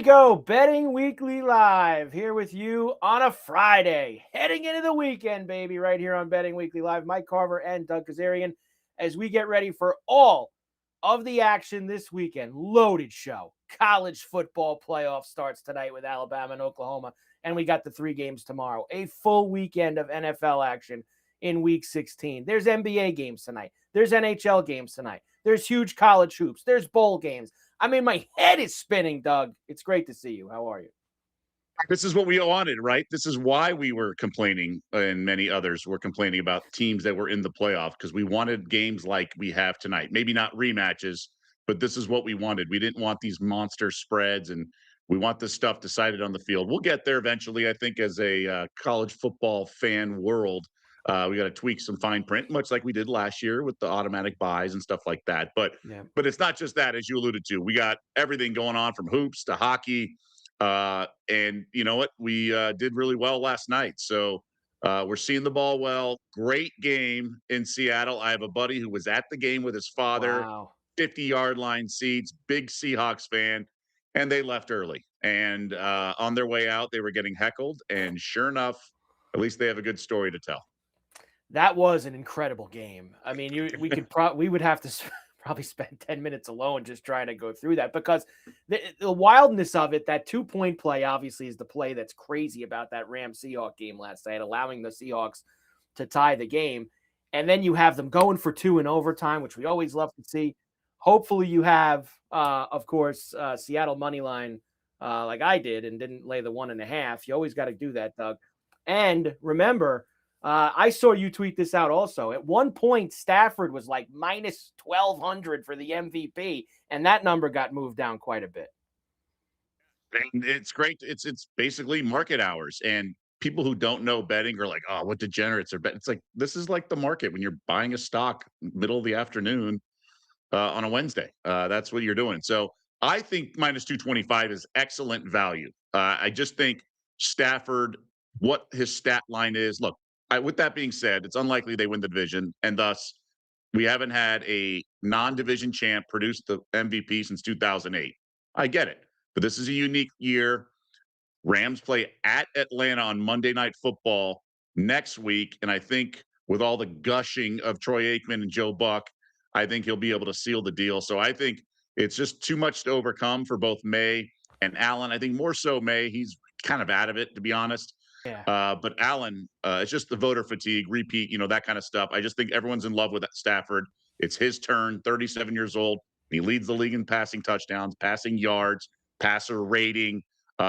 go, Betting Weekly Live, here with you on a Friday, heading into the weekend, baby, right here on Betting Weekly Live. Mike Carver and Doug Kezirian, as we get ready for all of the action this weekend. Loaded show. College football playoff starts tonight with Alabama and Oklahoma, and we got the 3 games tomorrow. A full weekend of NFL action in Week 16. There's NBA games tonight. There's NHL games tonight. There's huge college hoops. There's bowl games. I mean, my head is spinning, Doug. It's great to see you. How are you? This is what we wanted, right? This is why we were complaining, and many others were complaining about teams that were in the playoff, because we wanted games like we have tonight. Maybe not rematches, but this is what we wanted. We didn't want these monster spreads, and we want this stuff decided on the field. We'll get there eventually, I think, as a college football fan world. We got to tweak some fine print, much like we did last year with the automatic buys and stuff like that. Yeah. But it's not just that, as you alluded to. We got everything going on from hoops to hockey. And you know what? We did really well last night. So we're seeing the ball well. Great game in Seattle. I have a buddy who was at the game with his father, Wow. 50-yard line seats, big Seahawks fan, and they left early. And on their way out, they were getting heckled. And sure enough, at least they have a good story to tell. That was an incredible game. I mean, we would have to probably spend 10 minutes alone just trying to go through that, because the wildness of it, that 2-point play obviously is the play that's crazy about that Rams-Seahawks game last night, allowing the Seahawks to tie the game. And then you have them going for 2 in overtime, which we always love to see. Hopefully you have, of course, Seattle money line like I did and didn't lay the 1.5. You always got to do that, Doug. And remember, I saw you tweet this out also. At one point, Stafford was like minus 1,200 for the MVP, and that number got moved down quite a bit. And it's great. It's basically market hours. And people who don't know betting are like, oh, what degenerates are betting. It's like, this is like the market when you're buying a stock middle of the afternoon on a Wednesday. That's what you're doing. So I think minus 225 is excellent value. I just think Stafford, what his stat line is. Look, with that being said, it's unlikely they win the division, and thus we haven't had a non-division champ produce the MVP since 2008. I get it, but this is a unique year. Rams play at Atlanta on Monday Night Football next week, and I think with all the gushing of Troy Aikman and Joe Buck, I think he'll be able to seal the deal. So I think it's just too much to overcome for both May and Allen. I think more so May. He's kind of out of it, to be honest. Yeah. But Allen, it's just the voter fatigue, repeat, that kind of stuff. I just think everyone's in love with Stafford. It's his turn, 37 years old. He leads the league in passing touchdowns, passing yards, passer rating.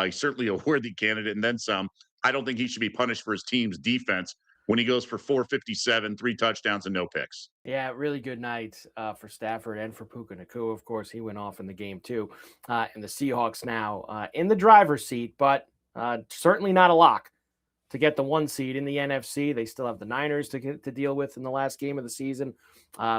He's certainly a worthy candidate, and then some. I don't think he should be punished for his team's defense when he goes for 457, 3 touchdowns, and no picks. Yeah, really good night for Stafford and for Puka Nacua. Of course, he went off in the game too. And the Seahawks now in the driver's seat, but certainly not a lock to get the 1 seed in the NFC. They still have the Niners to deal with in the last game of the season.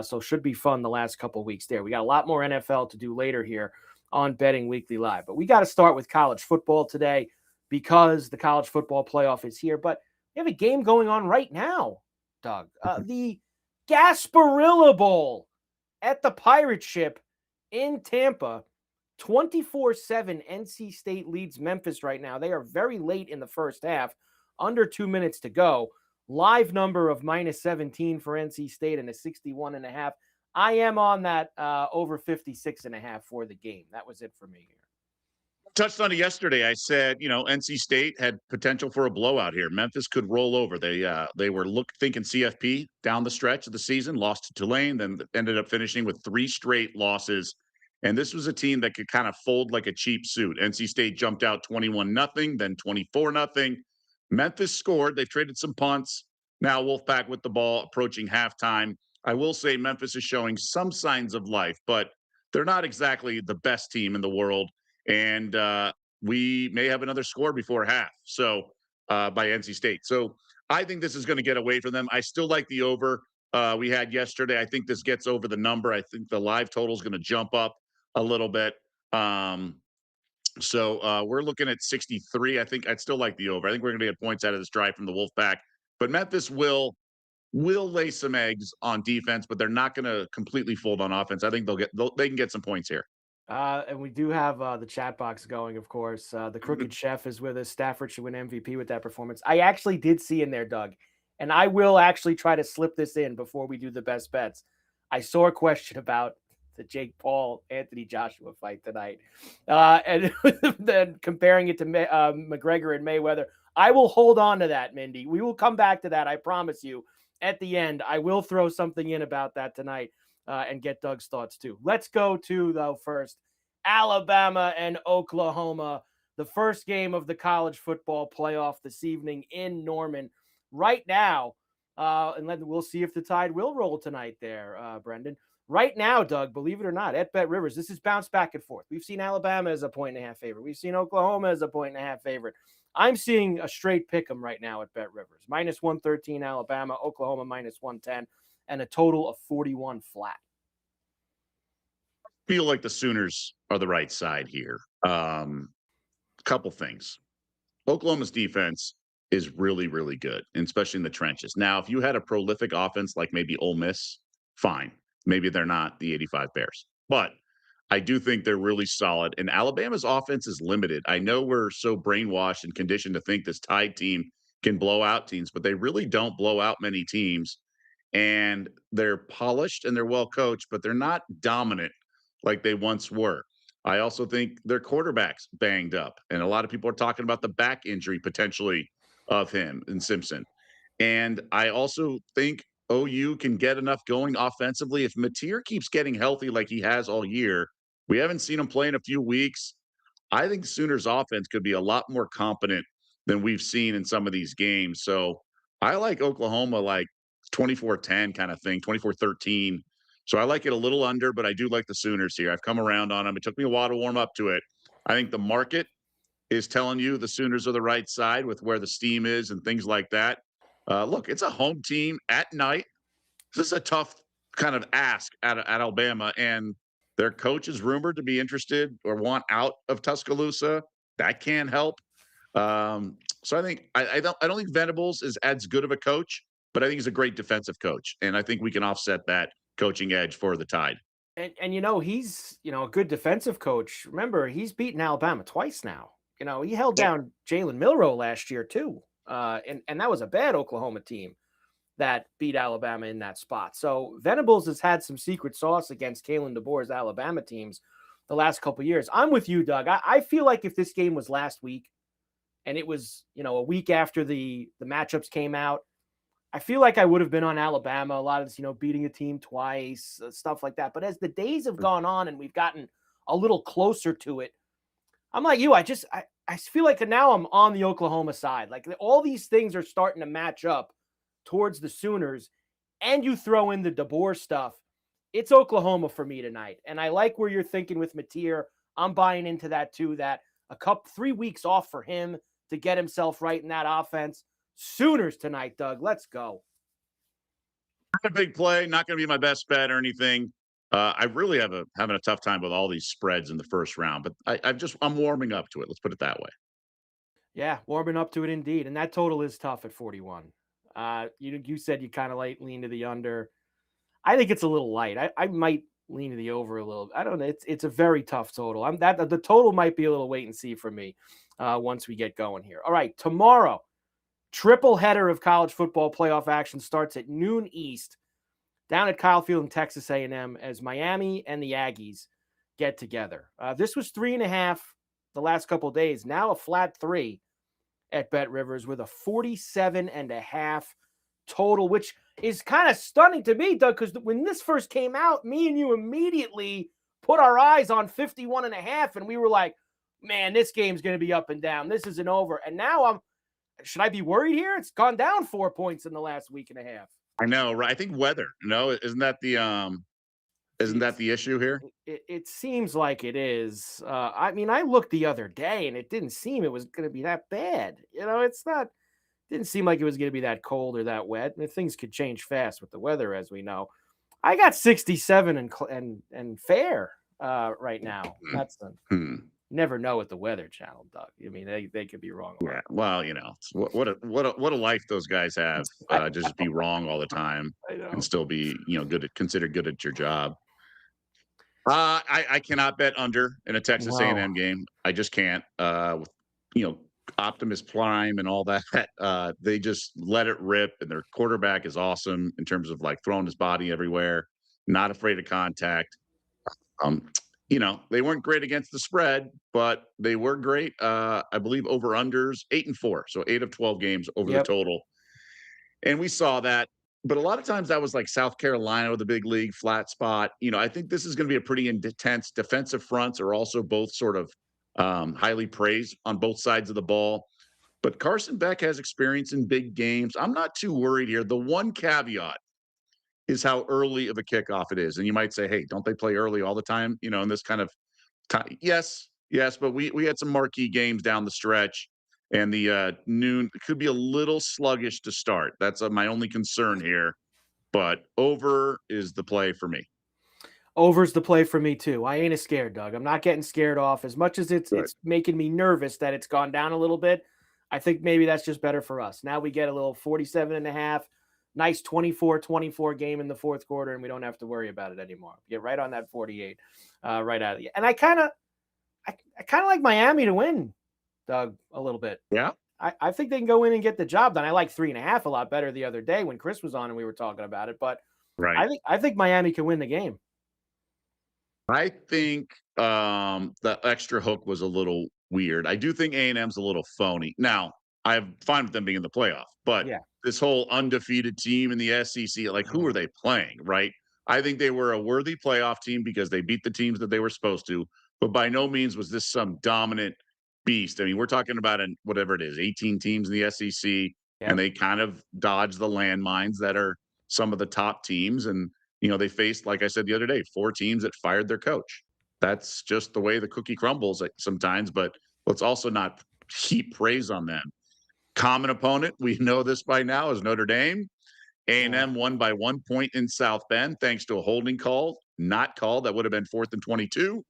So should be fun the last couple of weeks there. We got a lot more NFL to do later here on Betting Weekly Live. But we got to start with college football today because the college football playoff is here. But we have a game going on right now, Doug. The Gasparilla Bowl at the Pirate Ship in Tampa. 24-7 NC State leads Memphis right now. They are very late in the first half, under 2 minutes to go. Live number of minus 17 for NC State and a 61.5. I am on that over 56.5 for the game. That was it for me here. Touched on it yesterday. I said, NC State had potential for a blowout here. Memphis could roll over. They were thinking CFP down the stretch of the season, lost to Tulane, then ended up finishing with 3 straight losses. And this was a team that could kind of fold like a cheap suit. NC State jumped out 21-0, then 24-0. Memphis scored. They've traded some punts. Now Wolfpack with the ball approaching halftime. I will say Memphis is showing some signs of life, but they're not exactly the best team in the world. And we may have another score before half. So by NC State. So I think this is going to get away from them. I still like the over we had yesterday. I think this gets over the number. I think the live total is going to jump up a little bit. So we're looking at 63. I think I'd still like the over. I think we're going to get points out of this drive from the Wolfpack. But Memphis will lay some eggs on defense, but they're not going to completely fold on offense. I think they can get some points here. And we do have the chat box going, of course. The Crooked Chef is with us. Stafford should win MVP with that performance. I actually did see in there, Doug, and I will actually try to slip this in before we do the best bets. I saw a question about the Jake Paul Anthony Joshua fight tonight, and then comparing it to McGregor and Mayweather. I will hold on to that, Mindy. We will come back to that. I promise you. At the end, I will throw something in about that tonight. And get Doug's thoughts too. Let's go to, though, first Alabama and Oklahoma, the first game of the college football playoff this evening in Norman. Right now, and then we'll see if the tide will roll tonight there, Brendan. Right now, Doug, believe it or not, at Bet Rivers, this is bounced back and forth. We've seen Alabama as a 1.5 favorite. We've seen Oklahoma as a 1.5 favorite. I'm seeing a straight pick 'em right now at Bet Rivers. -113 Alabama, Oklahoma -110. And a total of 41 flat. Feel like the Sooners are the right side here. Couple things. Oklahoma's defense is really, really good, and especially in the trenches. Now, if you had a prolific offense like maybe Ole Miss, fine. Maybe they're not the 85 Bears. But I do think they're really solid. And Alabama's offense is limited. I know we're so brainwashed and conditioned to think this Tide team can blow out teams, but they really don't blow out many teams. And they're polished and they're well coached, but they're not dominant like they once were. I also think their quarterback's banged up, and a lot of people are talking about the back injury potentially of him and Simpson. And I also think OU can get enough going offensively. If Mateer keeps getting healthy like he has all year, we haven't seen him play in a few weeks. I think Sooners offense could be a lot more competent than we've seen in some of these games. So I like Oklahoma like 24-10 kind of thing, 24-13. So I like it a little under, but I do like the Sooners here. I've come around on them. It took me a while to warm up to it. I think the market is telling you the Sooners are the right side with where the steam is and things like that. Look, it's a home team at night. This is a tough kind of ask at Alabama, and their coach is rumored to be interested or want out of Tuscaloosa. That can help. So I think I don't think Venables is as good of a coach, but I think he's a great defensive coach, and I think we can offset that coaching edge for the Tide. And he's a good defensive coach. Remember, he's beaten Alabama twice now. He held down Jalen Milroe last year too, and that was a bad Oklahoma team that beat Alabama in that spot. So Venables has had some secret sauce against Kalen DeBoer's Alabama teams the last couple of years. I'm with you, Doug. I feel like if this game was last week and it was a week after the matchups came out, I feel like I would have been on Alabama. A lot of this, beating a team twice, stuff like that. But as the days have gone on and we've gotten a little closer to it, I'm like you. I feel like now I'm on the Oklahoma side. Like all these things are starting to match up towards the Sooners, and you throw in the DeBoer stuff. It's Oklahoma for me tonight. And I like where you're thinking with Mateer. I'm buying into that too, that 3 weeks off for him to get himself right in that offense. Sooners tonight, Doug. Let's go. Not a big play, not going to be my best bet or anything. I really having a tough time with all these spreads in the first round, but I'm warming up to it. Let's put it that way. Yeah, warming up to it indeed. And that total is tough at 41. You said you kind of lean to the under. I think it's a little light. I might lean to the over a little. I don't know. It's a very tough total. The total might be a little wait and see for me once we get going here. All right, tomorrow, triple header of college football playoff action starts at noon East down at Kyle Field in Texas A&M as Miami and the Aggies get together. This was 3.5 the last couple of days. Now a flat 3 at Bet Rivers with a 47.5 total, which is kind of stunning to me, Doug, because when this first came out, me and you immediately put our eyes on 51.5, and we were like, man, this game's going to be up and down. This isn't over. And now should I be worried here? It's gone down 4 points in the last week and a half. I know, right? I think weather. No, isn't that the issue here? It seems like it is. I mean, I looked the other day and it didn't seem it was going to be that bad. Didn't seem like it was going to be that cold or that wet. And things could change fast with the weather, as we know. I got 67 and fair right now. That's never know with the Weather Channel, Doug. I mean, they could be wrong. Yeah. Well, what a life those guys have. Just be wrong all the time and still be considered good at your job. I cannot bet under in a Texas Wow. A&M game. I just can't. With you know Optimus Prime and all that, they just let it rip, and their quarterback is awesome in terms of like throwing his body everywhere, not afraid of contact. Um, they weren't great against the spread, but they were great. I believe over unders 8-4, so 8 of 12 games over the Yep. total, and we saw that. But a lot of times that was like South Carolina with the big league flat spot. I think this is going to be a pretty intense defensive fronts are also both sort of highly praised on both sides of the ball. But Carson Beck has experience in big games. I'm not too worried here. The one caveat is how early of a kickoff it is. And you might say, hey, don't they play early all the time? In this kind of time. Yes, yes, but we had some marquee games down the stretch, and the noon could be a little sluggish to start. That's my only concern here. But over is the play for me. Over's the play for me too. I ain't as scared, Doug. I'm not getting scared off as much as it's Good. it's making me nervous that it's gone down a little bit. I think maybe that's just better for us. Now we get a little 47 and a half, nice 24-24 game in the fourth quarter, and we don't have to worry about it anymore. Get right on that 48 right out of the. And I kind of like Miami to win, Doug, a little bit. Yeah. I think they can go in and get the job done. I like 3.5 a lot better the other day when Chris was on and we were talking about it, but Right. I think Miami can win the game. I think the extra hook was a little weird. I do think A&M's a little phony. Now, I'm fine with them being in the playoff, but Yeah. this whole undefeated team in the SEC, like who are they playing, right? I think they were a worthy playoff team because they beat the teams that they were supposed to, but by no means was this some dominant beast. I mean, we're talking about whatever it is, 18 teams in the SEC, and Yep. they kind of dodged the landmines that are some of the top teams. And they faced, like I said the other day, 4 teams that fired their coach. That's just the way the cookie crumbles sometimes, but let's also not heap praise on them. Common opponent, we know this by now, is Notre Dame. Yeah. A&M won by 1 point in South Bend thanks to a holding call, not called. That would have been 4th and 22.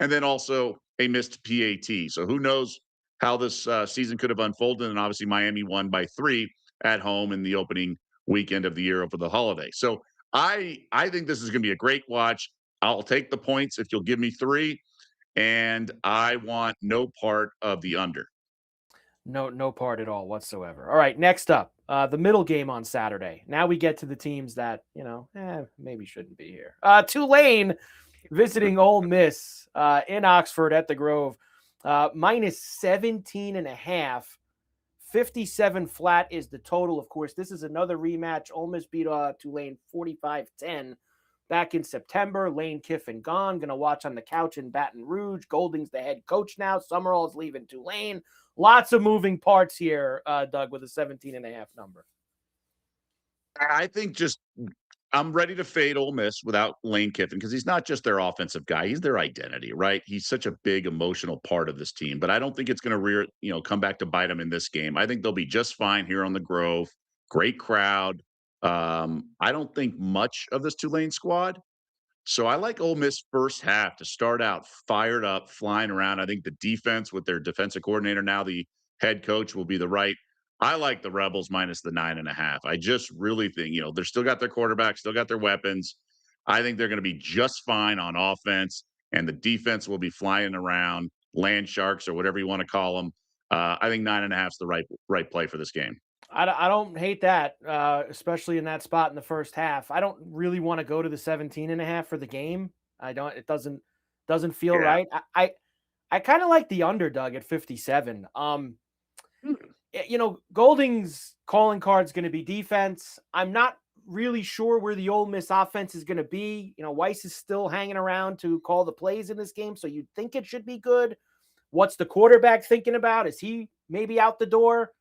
And then also a missed PAT. So who knows how this season could have unfolded. And obviously Miami won by 3 at home in the opening weekend of the year over the holiday. So I think this is going to be a great watch. I'll take the points if you'll give me 3, and I want no part of the under. No part at all whatsoever. All right, next up, the middle game on Saturday. Now we get to the teams that, maybe shouldn't be here. Tulane visiting Ole Miss in Oxford at the Grove. Minus 17 and a half. 57 flat is the total. Of course, this is another rematch. Ole Miss beat Tulane 45-10 back in September. Lane Kiffin gone. Going to watch on the couch in Baton Rouge. Golding's the head coach now. Summerall's leaving Tulane. Lots of moving parts here, Doug, with a 17 and a half number. I think I'm ready to fade Ole Miss without Lane Kiffin because he's not just their offensive guy; he's their identity, right? He's such a big emotional part of this team. But I don't think it's going to come back to bite them in this game. I think they'll be just fine here on the Grove. Great crowd. I don't think much of this Tulane squad. So I like Ole Miss first half to start out fired up, flying around. I think the defense with their defensive coordinator now, the head coach, will be the right. I like the Rebels minus the 9.5. I just really think, they're still got their quarterback, still got their weapons. I think they're going to be just fine on offense, and the defense will be flying around, land sharks or whatever you want to call them. I think 9.5 is the right play for this game. I don't hate that, especially in that spot in the first half. I don't really want to go to the 17 and a half for the game. I don't. It doesn't feel Yeah. right. I kind of like the underdog at 57. Golding's calling card is going to be defense. I'm not really sure where the Ole Miss offense is going to be. Weiss is still hanging around to call the plays in this game, so you'd think it should be good. What's the quarterback thinking about? Is he maybe out the door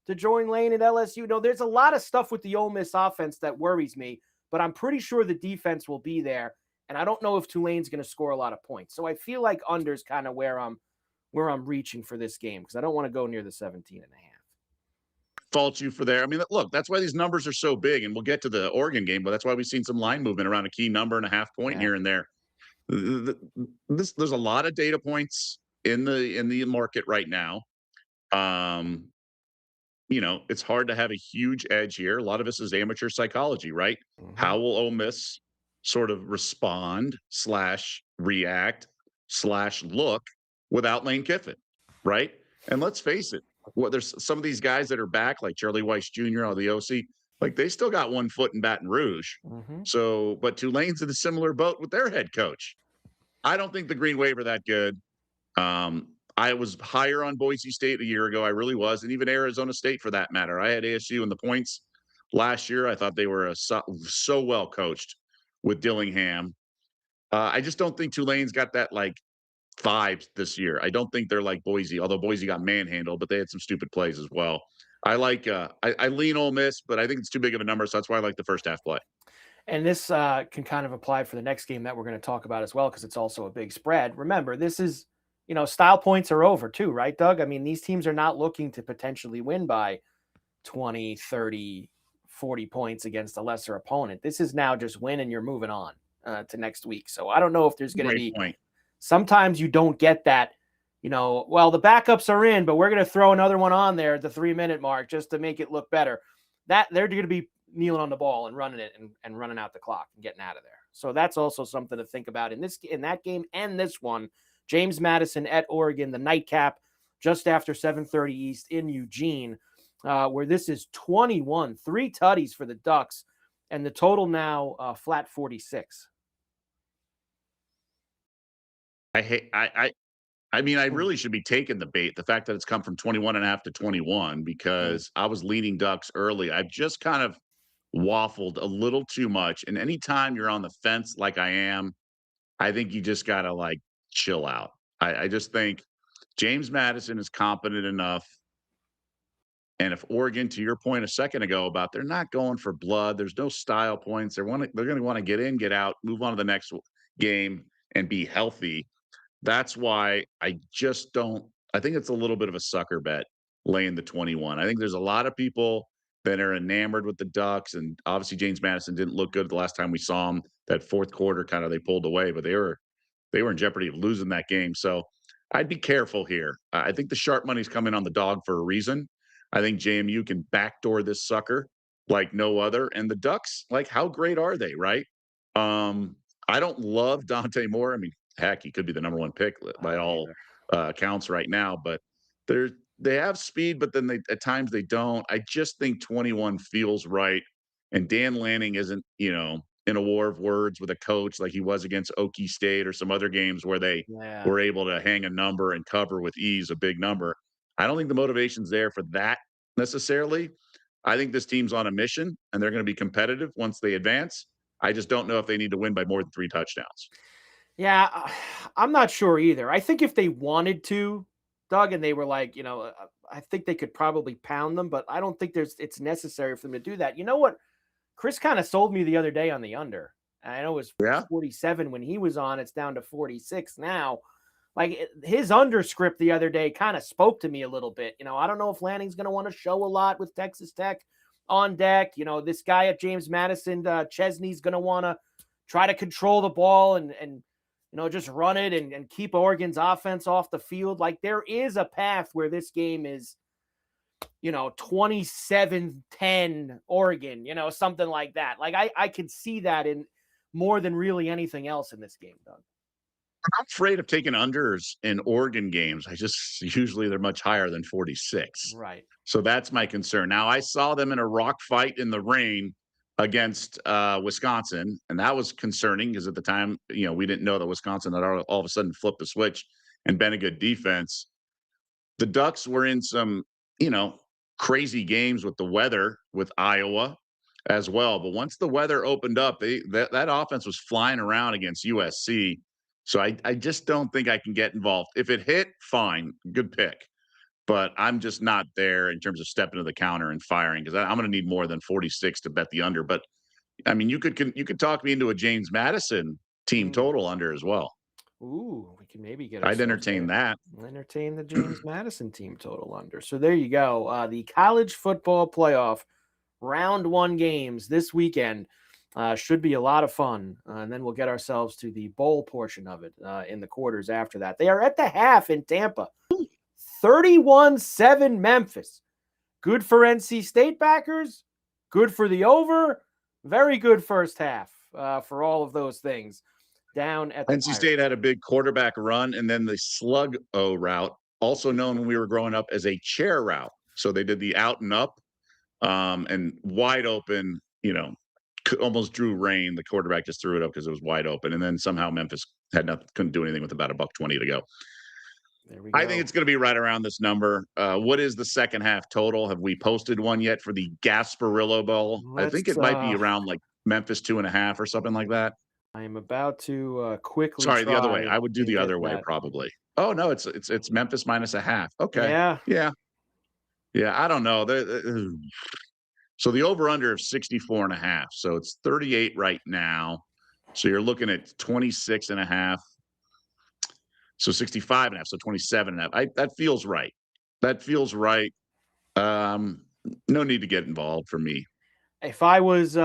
to join Lane at LSU? No, there's a lot of stuff with the Ole Miss offense that worries me, but I'm pretty sure the defense will be there. And I don't know if Tulane's going to score a lot of points. So I feel like under's kind of where I'm reaching for this game because I don't want to go near the 17 and a half. Fault you for there. I mean, look, that's why these numbers are so big, and we'll get to the Oregon game, but that's why we've seen some line movement around a key number and a half point Yeah. here and there. There's a lot of data points in the market right now. It's hard to have a huge edge here. A lot of this is amateur psychology, right? Mm-hmm. How will Ole Miss sort of respond slash react slash look without Lane Kiffin, right? And let's face it, there's some of these guys that are back, like Charlie Weiss Jr. on the OC, like they still got one foot in Baton Rouge. Mm-hmm. So, but Tulane's in a similar boat with their head coach. I don't think the Green Wave are that good. I was higher on Boise State a year ago. I really was, and even Arizona State for that matter. I had ASU in the points last year. I thought they were so well coached with Dillingham. I just don't think Tulane's got that like vibes this year. I don't think they're like Boise, although Boise got manhandled, but they had some stupid plays as well. I like I lean Ole Miss, but I think it's too big of a number, so that's why I like the first half play. And this can kind of apply for the next game that we're going to talk about as well, because it's also a big spread. Remember, this is, style points are over too, right, Doug? I mean, these teams are not looking to potentially win by 20, 30, 40 points against a lesser opponent. This is now just win and you're moving on to next week. So I don't know if there's going to be point. Sometimes you don't get that, well, the backups are in, but we're going to throw another one on there at the 3-minute mark just to make it look better. That they're going to be kneeling on the ball and running it and running out the clock and getting out of there. So that's also something to think about in that game and this one. James Madison at Oregon, the nightcap just after 7:30 East in Eugene, where this is 21, 3 tutties for the Ducks, and the total now flat 46. I mean, I really should be taking the bait. The fact that it's come from 21.5 to 21, because I was leading Ducks early. I've just kind of waffled a little too much. And anytime you're on the fence like I am, I think you just got to like chill out. I just think James Madison is competent enough. And if Oregon, to your point a second ago about they're not going for blood, there's no style points. They're going to want to get in, get out, move on to the next game and be healthy. That's why I just don't. I think it's a little bit of a sucker bet laying the 21. I think there's a lot of people that are enamored with the Ducks, and obviously James Madison didn't look good the last time we saw him. That fourth quarter, kind of they pulled away, but they were in jeopardy of losing that game. So I'd be careful here. I think the sharp money's coming on the dog for a reason. I think JMU can backdoor this sucker like no other. And the Ducks, like, how great are they, right? I don't love Dante Moore. I mean, heck, he could be the number 1 pick by all accounts right now, but they have speed, but then at times they don't. I just think 21 feels right. And Dan Lanning isn't, in a war of words with a coach like he was against Okie State or some other games where they were able to hang a number and cover with ease a big number. I don't think the motivation's there for that necessarily. I think this team's on a mission and they're going to be competitive once they advance. I just don't know if they need to win by more than 3 touchdowns. Yeah, I'm not sure either. I think if they wanted to, Doug, and they were like, I think they could probably pound them, but I don't think it's necessary for them to do that. You know what? Chris kind of sold me the other day on the under. I know it was 47 when he was on. It's down to 46 now. Like his under script the other day kind of spoke to me a little bit. I don't know if Lanning's going to want to show a lot with Texas Tech on deck. This guy at James Madison, Chesney's going to want to try to control the ball and just run it and keep Oregon's offense off the field. Like there is a path where this game is, 27-10 Oregon, something like that. Like I could see that in more than really anything else in this game, Doug. I'm afraid of taking unders in Oregon games. Usually they're much higher than 46. Right. So that's my concern. Now I saw them in a rock fight in the rain against Wisconsin, and that was concerning because at the time, we didn't know that Wisconsin had all of a sudden flipped the switch and been a good defense. The Ducks were in some, crazy games with the weather with Iowa as well. But once the weather opened up, that offense was flying around against USC. So I just don't think I can get involved. If it hit, fine, good pick. But I'm just not there in terms of stepping to the counter and firing because I'm going to need more than 46 to bet the under. But I mean, you could talk me into a James Madison team total under as well. Ooh, we can maybe get. I'd entertain that. Entertain the James Madison team total under. So there you go. The college football playoff round 1 games this weekend should be a lot of fun. And then we'll get ourselves to the bowl portion of it in the quarters after that. They are at the half in Tampa. 31-7 Memphis. Good for NC State backers. Good for the over. Very good first half. for all of those things down at the NC Pirates. State had a big quarterback run, and then the slug-o route, also known when we were growing up as a chair route. So they did the out and up, and wide open, almost drew rain. The quarterback just threw it up because it was wide open. And then somehow Memphis couldn't do anything with about $1.20 to go. There we go. I think it's going to be right around this number. What is the second half total? Have we posted one yet for the Gasparillo Bowl? I think it might be around like Memphis 2.5 or something like that. I am about to quickly. Sorry, the other way. I would do the other way probably. Oh no, it's Memphis -0.5. Okay. Yeah. I don't know. So the over/under of 64.5. So it's 38 right now. So you're looking at 26.5. So 65.5. So 27.5. That feels right. That feels right. No need to get involved for me. If I was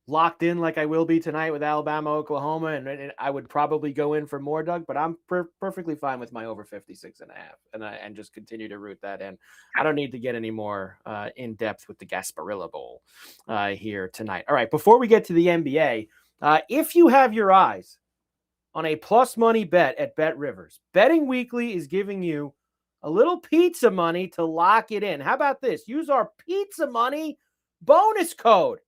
locked in like I will be tonight with Alabama, Oklahoma, and I would probably go in for more, Doug, but I'm perfectly fine with my over 56.5 and just continue to root that in. I don't need to get any more in depth with the Gasparilla Bowl here tonight. All right, before we get to the NBA, if you have your eyes on a plus money bet at Bet Rivers, Betting Weekly is giving you a little pizza money to lock it in. How about this? Use our pizza money bonus code.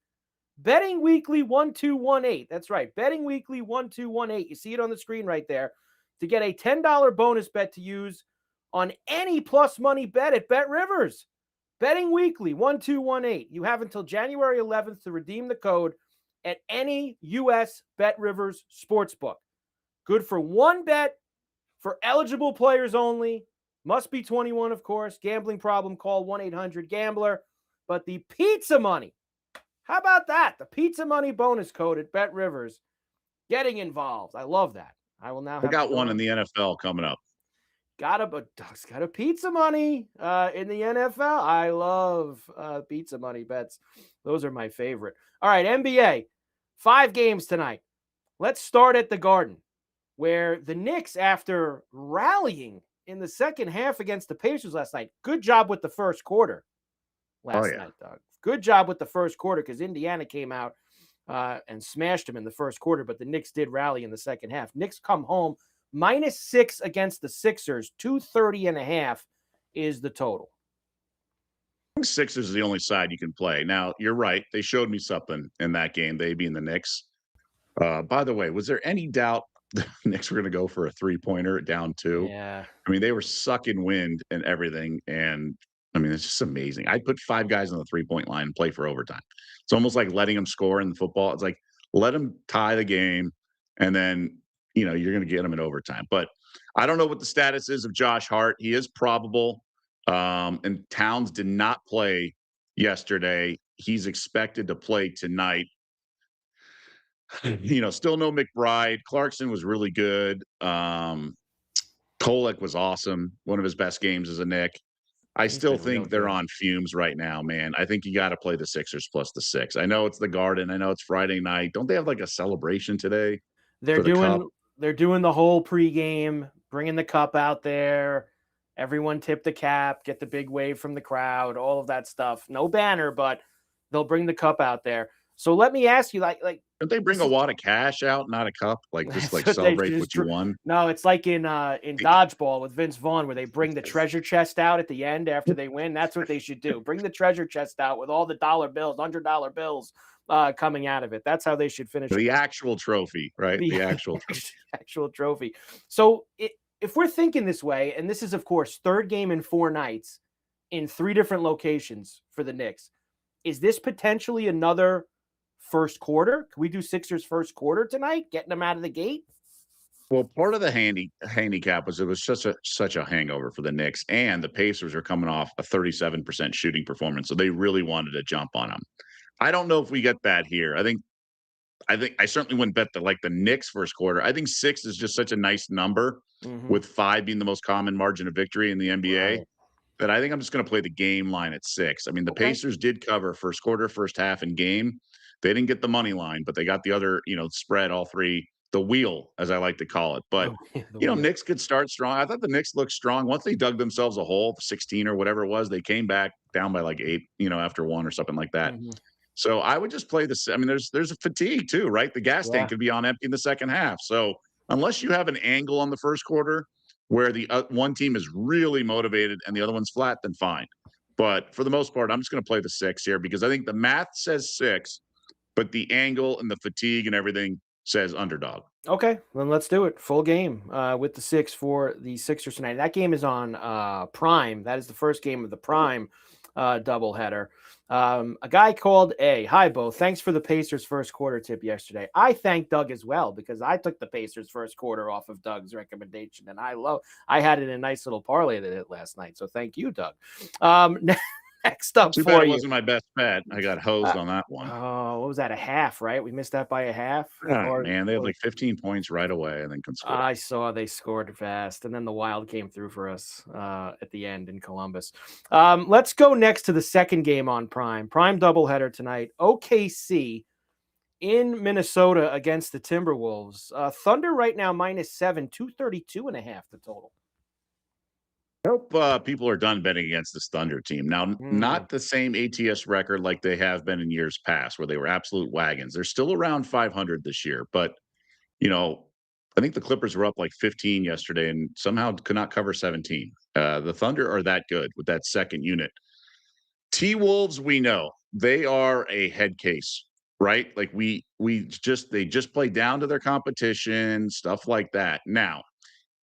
Betting Weekly 1218. That's right. Betting Weekly 1218. You see it on the screen right there to get a $10 bonus bet to use on any plus money bet at Bet Rivers. Betting Weekly 1218. You have until January 11th to redeem the code at any U.S. Bet Rivers sportsbook. Good for one bet for eligible players only. Must be 21, of course. Gambling problem, call 1-800-GAMBLER. But the pizza money, how about that? The pizza money bonus code at Bet Rivers. Getting involved. I love that. I will now have I got one in the NFL coming up. Doug's got a pizza money in the NFL. I love pizza money bets. Those are my favorite. All right, NBA. 5 games tonight. Let's start at the Garden, where the Knicks, after rallying in the second half against the Pacers last night, good job with the first quarter last night, Doug. Good job with the first quarter because Indiana came out and smashed them in the first quarter, but the Knicks did rally in the second half. Knicks come home -6 against the Sixers. 230.5 is the total. Sixers is the only side you can play. Now, you're right. They showed me something in that game, they being the Knicks. By the way, was there any doubt the Knicks were going to go for a three-pointer down 2? Yeah. I mean, they were sucking wind and everything. And I mean, it's just amazing. I'd put 5 guys on the 3-point line and play for overtime. It's almost like letting them score in the football. It's like, let them tie the game, and then, you're going to get them in overtime. But I don't know what the status is of Josh Hart. He is probable. And Towns did not play yesterday. He's expected to play tonight. Still no McBride. Clarkson was really good. Kolek was awesome. One of his best games as a Knick. I still think they're on fumes right now, man. I think you got to play the Sixers plus the 6. I know it's the Garden. I know it's Friday night. Don't they have like a celebration today? They're doing the whole pregame, bringing the cup out there. Everyone tip the cap, get the big wave from the crowd, all of that stuff. No banner, but they'll bring the cup out there. So let me ask you, like, don't they bring a wad of cash out, not a cup? Like, just like celebrate what you won? No, it's like in dodgeball with Vince Vaughn, where they bring the treasure chest out at the end after they win. That's what they should do. Bring the treasure chest out with all the dollar bills, $100 bills coming out of it. That's how they should finish the actual trophy, right? The actual trophy. So if we're thinking this way, and this is, of course, 3rd game in 4 nights in 3 different locations for the Knicks, is this potentially another first quarter? Can we do Sixers first quarter tonight, getting them out of the gate? Well, part of the handicap was it was such a hangover for the Knicks, and the Pacers are coming off a 37% shooting performance, so they really wanted to jump on them. I don't know if we get that here. I think I certainly wouldn't bet the Knicks first quarter. I think 6 is just such a nice number, with 5 being the most common margin of victory in the NBA. Right. That I think I'm just going to play the game line at 6. I mean, the Pacers did cover first quarter, first half, and game. They didn't get the money line, but they got the other, spread, all 3, the wheel, as I like to call it. But, Knicks could start strong. I thought the Knicks looked strong. Once they dug themselves a hole, 16 or whatever it was, they came back down by 8, after 1 or something like that. So I would just play this. I mean, there's a fatigue too, right? The gas Yeah. tank could be on empty in the second half. So unless you have an angle on the first quarter where the one team is really motivated and the other one's flat, then fine. But for the most part, I'm just going to play the 6 here because I think the math says 6, but the angle and the fatigue and everything says underdog. Okay, then let's do it. Full game with the 6 for the Sixers tonight. That game is on Prime. That is the first game of the Prime doubleheader. A guy called A. Hi, Bo. Thanks for the Pacers first quarter tip yesterday. I thank Doug as well because I took the Pacers first quarter off of Doug's recommendation, and I had it in a nice little parlay that hit last night. So thank you, Doug. Next up Too for bad it you. wasn't my best bet. I got hosed on that one. Oh, what was that? A half, right? We missed that by a half. Man, they had like 15 points right away and then couldn't score. I saw they scored fast, and then the Wild came through for us at the end in Columbus. Let's go next to the second game on Prime. Prime doubleheader tonight. OKC in Minnesota against the Timberwolves. Thunder right now -7, 232.5 the total. I hope people are done betting against this Thunder team. Now, not the same ATS record like they have been in years past where they were absolute wagons. They're still around 500 this year, but I think the Clippers were up like 15 yesterday and somehow could not cover 17. The Thunder are that good with that second unit. T-Wolves, we know they are a head case, right? Like they just play down to their competition, stuff like that. Now,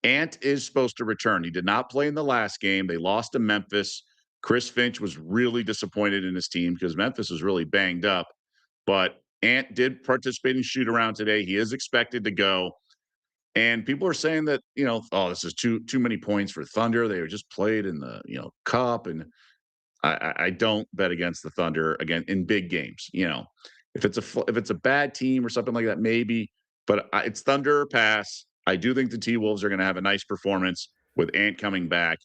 Ant is supposed to return. He did not play in the last game. They lost to Memphis. Chris Finch was really disappointed in his team because Memphis was really banged up. But Ant did participate in shoot around today. He is expected to go. And people are saying that, this is too many points for Thunder. They were just played in the, cup. And I don't bet against the Thunder again in big games. If it's a bad team or something like that, maybe. But it's Thunder or pass. I do think the T-Wolves are going to have a nice performance with Ant coming back.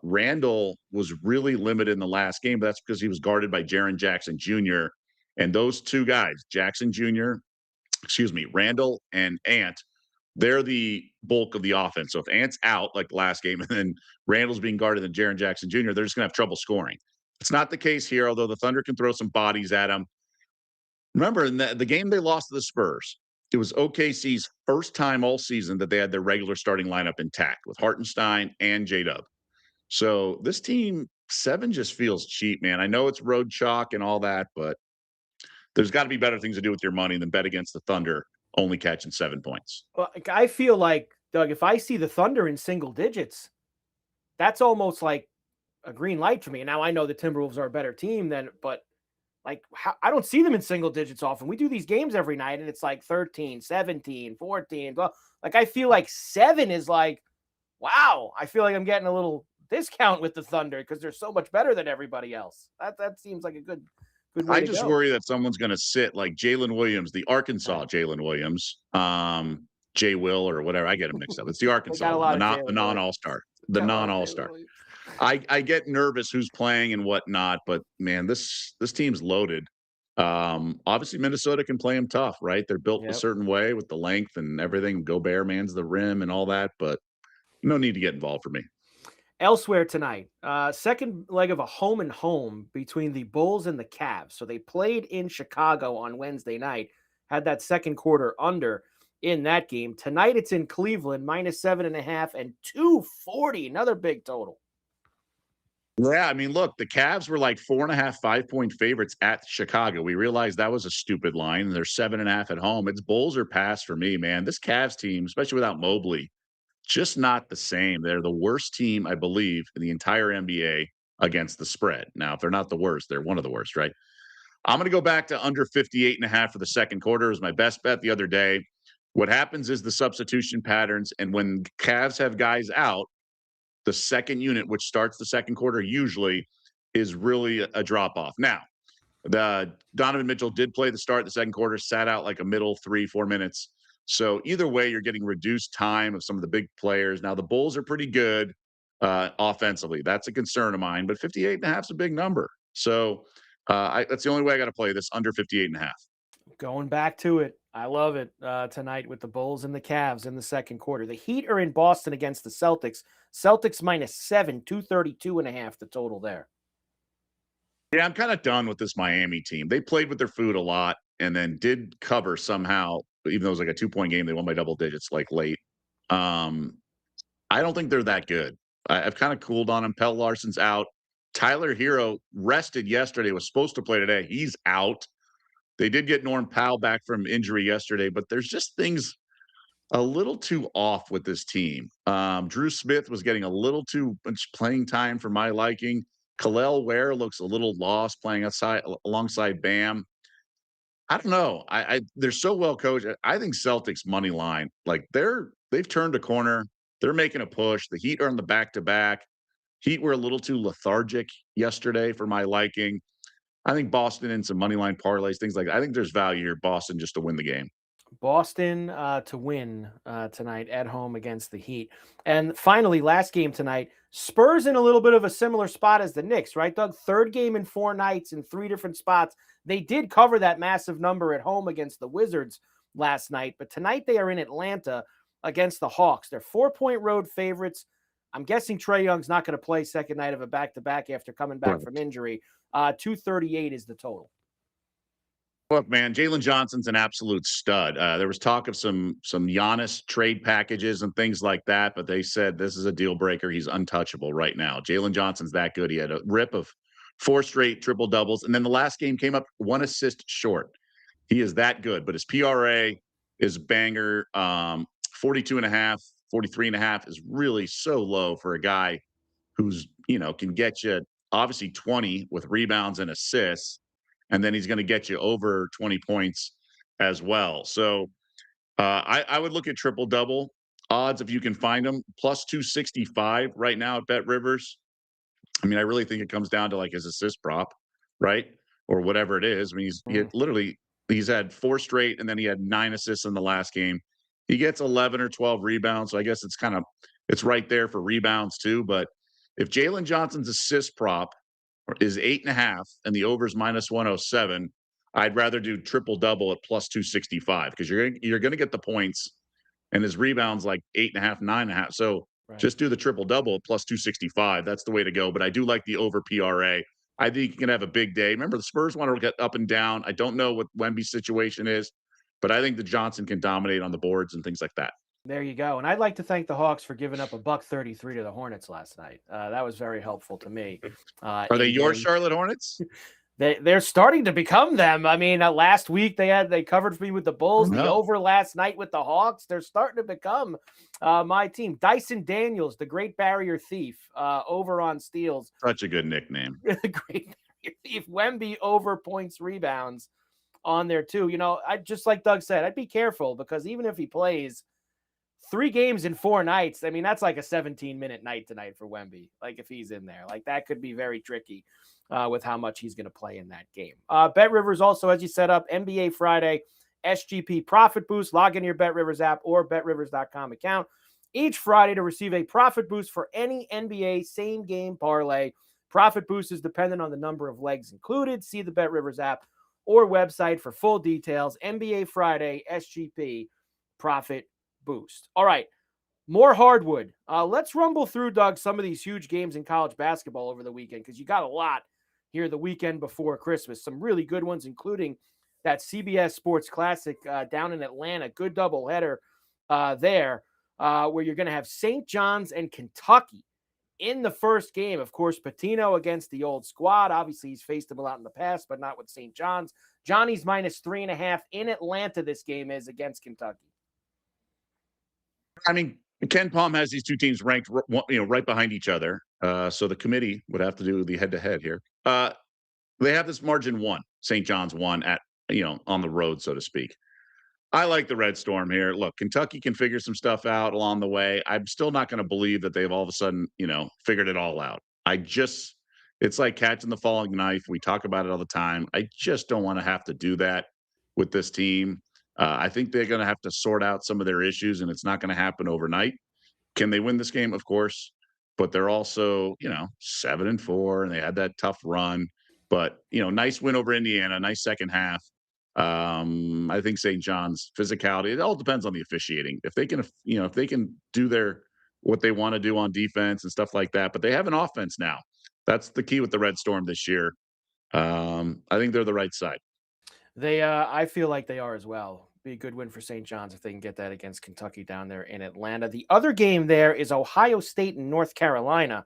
Randall was really limited in the last game, but that's because he was guarded by Jaren Jackson Jr. And those two guys, Randall and Ant, they're the bulk of the offense. So if Ant's out like last game and then Randall's being guarded and Jaren Jackson Jr., they're just going to have trouble scoring. It's not the case here, although the Thunder can throw some bodies at them. Remember, in the game they lost to the Spurs, it was OKC's first time all season that they had their regular starting lineup intact with Hartenstein and J-Dub. So this team, 7 just feels cheap, man. I know it's road chalk and all that, but there's got to be better things to do with your money than bet against the Thunder only catching 7 points. Well, I feel like, Doug, if I see the Thunder in single digits, that's almost like a green light for me. Now, I know the Timberwolves are a better team but I don't see them in single digits often. We do these games every night, and it's like 13, 17, 14. Well, I feel like 7 is like, wow, I feel like I'm getting a little discount with the Thunder because they're so much better than everybody else. That seems like a good way I to just go. worry that someone's going to sit like Jalen Williams, the Arkansas Jalen Williams, Jay Will or whatever. I get him mixed up. It's the Arkansas, the non-all-star, the non-all-star. I get nervous who's playing and whatnot, but man, this team's loaded. Obviously Minnesota can play them tough, right? They're built a certain way with the length and everything. Gobert mans the rim and all that, but no need to get involved for me. Elsewhere tonight, second leg of a home and home between the Bulls and the Cavs. So they played in Chicago on Wednesday night, had that second quarter under in that game. Tonight it's in Cleveland, -7.5 and 240, another big total. Yeah, I mean, look, the Cavs were like 4.5, 5-point favorites at Chicago. We realized that was a stupid line, and they're 7.5 at home. It's Bulls or pass for me, man. This Cavs team, especially without Mobley, just not the same. They're the worst team, I believe, in the entire NBA against the spread. Now, if they're not the worst, they're one of the worst, right? I'm going to go back to under 58.5 for the second quarter. It was my best bet the other day. What happens is the substitution patterns, and when Cavs have guys out, the second unit, which starts the second quarter usually, is really a drop-off. Now, the Donovan Mitchell did play the start of the second quarter, sat out like a middle 3-4 minutes. So either way, you're getting reduced time of some of the big players. Now, the Bulls are pretty good offensively. That's a concern of mine, but 58.5 is a big number. So that's the only way I got to play this, under 58.5. Going back to it. I love it tonight with the Bulls and the Cavs in the second quarter. The Heat are in Boston against the Celtics. Celtics -7, 232.5 the total there. Yeah, I'm kind of done with this Miami team. They played with their food a lot and then did cover somehow, even though it was like a 2-point game, they won by double digits like late. Um, I don't think they're that good. I've kind of cooled on him. Pell Larson's out. Tyler Hero rested yesterday, was supposed to play today. He's out. They did get Norm Powell back from injury yesterday, but there's just things a little too off with this team. Drew Smith was getting a little too much playing time for my liking. Kalel Ware looks a little lost playing outside alongside Bam. I don't know. They're so well coached. I think Celtics money line, like they've turned a corner. They're making a push. The Heat are on the back to back. Heat were a little too lethargic yesterday for my liking. I think Boston and some money line parlays, things like that. I think there's value here, Boston, just to win the game. Boston to win tonight at home against the Heat. And finally, last game tonight, Spurs in a little bit of a similar spot as the Knicks, right, Doug? Third game in 4 nights in 3 different spots. They did cover that massive number at home against the Wizards last night, but tonight they are in Atlanta against the Hawks. They're 4-point road favorites. I'm guessing Trae Young's not going to play second night of a back-to-back after coming back from injury. 238 is the total. Look, man, Jalen Johnson's an absolute stud. There was talk of some Giannis trade packages and things like that, but they said this is a deal breaker. He's untouchable right now. Jalen Johnson's that good. He had a rip of 4 straight triple doubles, and then the last game came up 1 assist short. He is that good, but his PRA is banger. 42 and a half, 43 and a half is really so low for a guy who's, can get you obviously 20 with rebounds and assists, and then he's going to get you over 20 points as well. So I would look at triple double odds if you can find them, plus 265 right now at Bet Rivers. I mean, I really think it comes down to like his assist prop, right? Or whatever it is. I mean, he's had 4 straight and then he had 9 assists in the last game. He gets 11 or 12 rebounds. So I guess it's right there for rebounds too. But if Jalen Johnson's assist prop is 8.5 and the over is minus 107, I'd rather do triple double at plus 265 because you're gonna get the points, and his rebounds like 8.5, 9.5. So just do the triple double at plus 265. That's the way to go. But I do like the over PRA. I think you can have a big day. Remember, the Spurs want to get up and down. I don't know what Wemby's situation is, but I think the Johnson can dominate on the boards and things like that. There you go. And I'd like to thank the Hawks for giving up a $133 to the Hornets last night. That was very helpful to me. Are they your Charlotte Hornets? They're starting to become them. I mean, last week they covered for me with the Bulls. The over last night with the Hawks. They're starting to become my team. Dyson Daniels, the Great Barrier Thief, over on steals. Such a good nickname. The Great Barrier Thief. Wemby over points, rebounds on there too. I just like Doug said, I'd be careful because even if he plays 3 games in 4 nights, I mean, that's like a 17-minute night tonight for Wemby. Like if he's in there, like that could be very tricky with how much he's going to play in that game. Bet Rivers also, as you set up, NBA Friday, SGP Profit Boost. Log into your Bet Rivers app or betrivers.com account each Friday to receive a profit boost for any NBA same game parlay. Profit boost is dependent on the number of legs included. See the Bet Rivers app or website for full details. NBA Friday, SGP Profit Boost. All right, more hardwood. Let's rumble through, Doug, some of these huge games in college basketball over the weekend because you got a lot here the weekend before Christmas. Some really good ones, including that CBS Sports Classic down in Atlanta. Good doubleheader there where you're going to have St. John's and Kentucky in the first game. Of course, Patino against the old squad. Obviously, he's faced them a lot in the past, but not with St. John's. Johnny's minus 3.5 in Atlanta this game is against Kentucky. I mean, Ken Palm has these 2 teams ranked, right behind each other. So the committee would have to do the head-to-head here. They have this margin 1, St. John's 1 at, on the road, so to speak. I like the Red Storm here. Look, Kentucky can figure some stuff out along the way. I'm still not going to believe that they've all of a sudden, figured it all out. It's like catching the falling knife. We talk about it all the time. I just don't want to have to do that with this team. I think they're going to have to sort out some of their issues, and it's not going to happen overnight. Can they win this game? Of course. But they're also, 7-4, and they had that tough run. But, nice win over Indiana, nice second half. I think St. John's physicality, it all depends on the officiating. If they can do what they want to do on defense and stuff like that, but they have an offense now. That's the key with the Red Storm this year. I think they're the right side. I feel like they are as well. Be a good win for St. John's if they can get that against Kentucky down there in Atlanta. The other game there is Ohio State and North Carolina.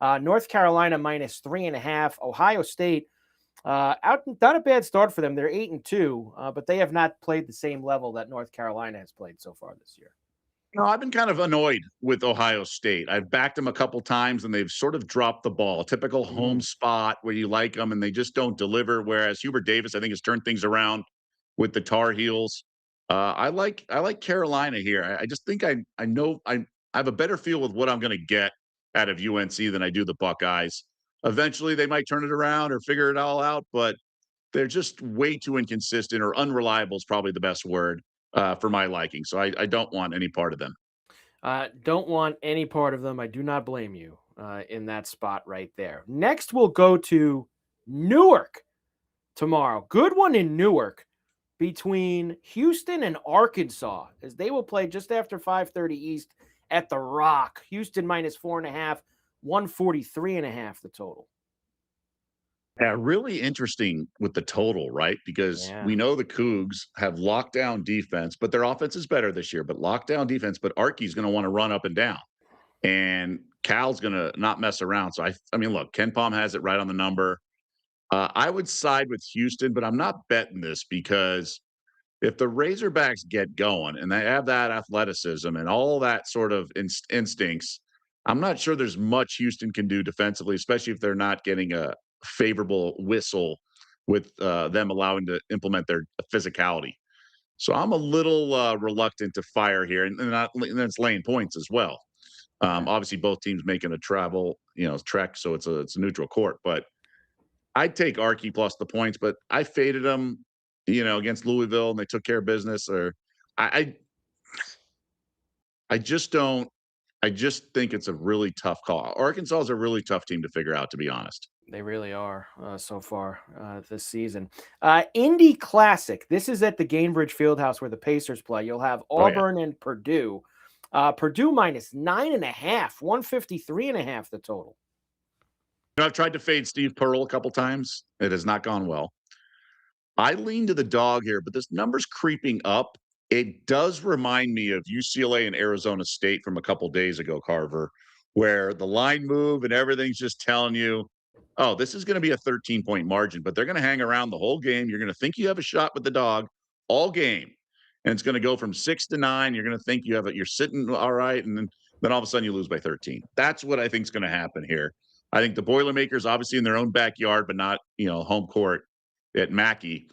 North Carolina minus 3.5. Ohio State not a bad start for them. They're 8-2, but they have not played the same level that North Carolina has played so far this year. No, I've been kind of annoyed with Ohio State. I've backed them a couple times and they've sort of dropped the ball. Typical home spot where you like them and they just don't deliver. Whereas Hubert Davis, I think, has turned things around with the Tar Heels. I like Carolina here. I just think I know I have a better feel with what I'm going to get out of UNC than I do the Buckeyes. Eventually, they might turn it around or figure it all out, but they're just way too inconsistent, or unreliable is probably the best word for my liking. So I don't want any part of them. Don't want any part of them. I do not blame you in that spot right there. Next, we'll go to Newark tomorrow. Good one in Newark between Houston and Arkansas, as they will play just after 5:30 East at the Rock. Houston minus 4.5, 143.5 the total. Yeah, really interesting with the total, right? Because Yeah. we know the Cougs have lockdown defense, but their offense is better this year. But lockdown defense, but Arky's going to want to run up and down, and Cal's going to not mess around. So I mean, look, Ken Palm has it right on the number. I would side with Houston, but I'm not betting this because if the Razorbacks get going and they have that athleticism and all that sort of instincts, I'm not sure there's much Houston can do defensively, especially if they're not getting a favorable whistle with them allowing to implement their physicality. So I'm a little reluctant to fire here, and it's laying points as well. Obviously, both teams making a trek, so it's a neutral court. But I'd take Arky plus the points, but I faded them, against Louisville, and they took care of business. Or I, I just don't. I just think it's a really tough call. Arkansas is a really tough team to figure out, to be honest. They really are so far this season. Indy Classic. This is at the Gainbridge Fieldhouse where the Pacers play. You'll have Oh yeah. Auburn and Purdue. Purdue minus 9.5, 153.5 the total. I've tried to fade Steve Pearl a couple times. It has not gone well. I lean to the dog here, but this number's creeping up. It does remind me of UCLA and Arizona State from a couple days ago, Carver, where the line move and everything's just telling you, oh, this is going to be a 13-point margin, but they're going to hang around the whole game. You're going to think you have a shot with the dog all game, and it's going to go from 6 to 9. You're going to think you're sitting all right, and then all of a sudden you lose by 13. That's what I think is going to happen here. I think the Boilermakers, obviously in their own backyard, but not home court at Mackey.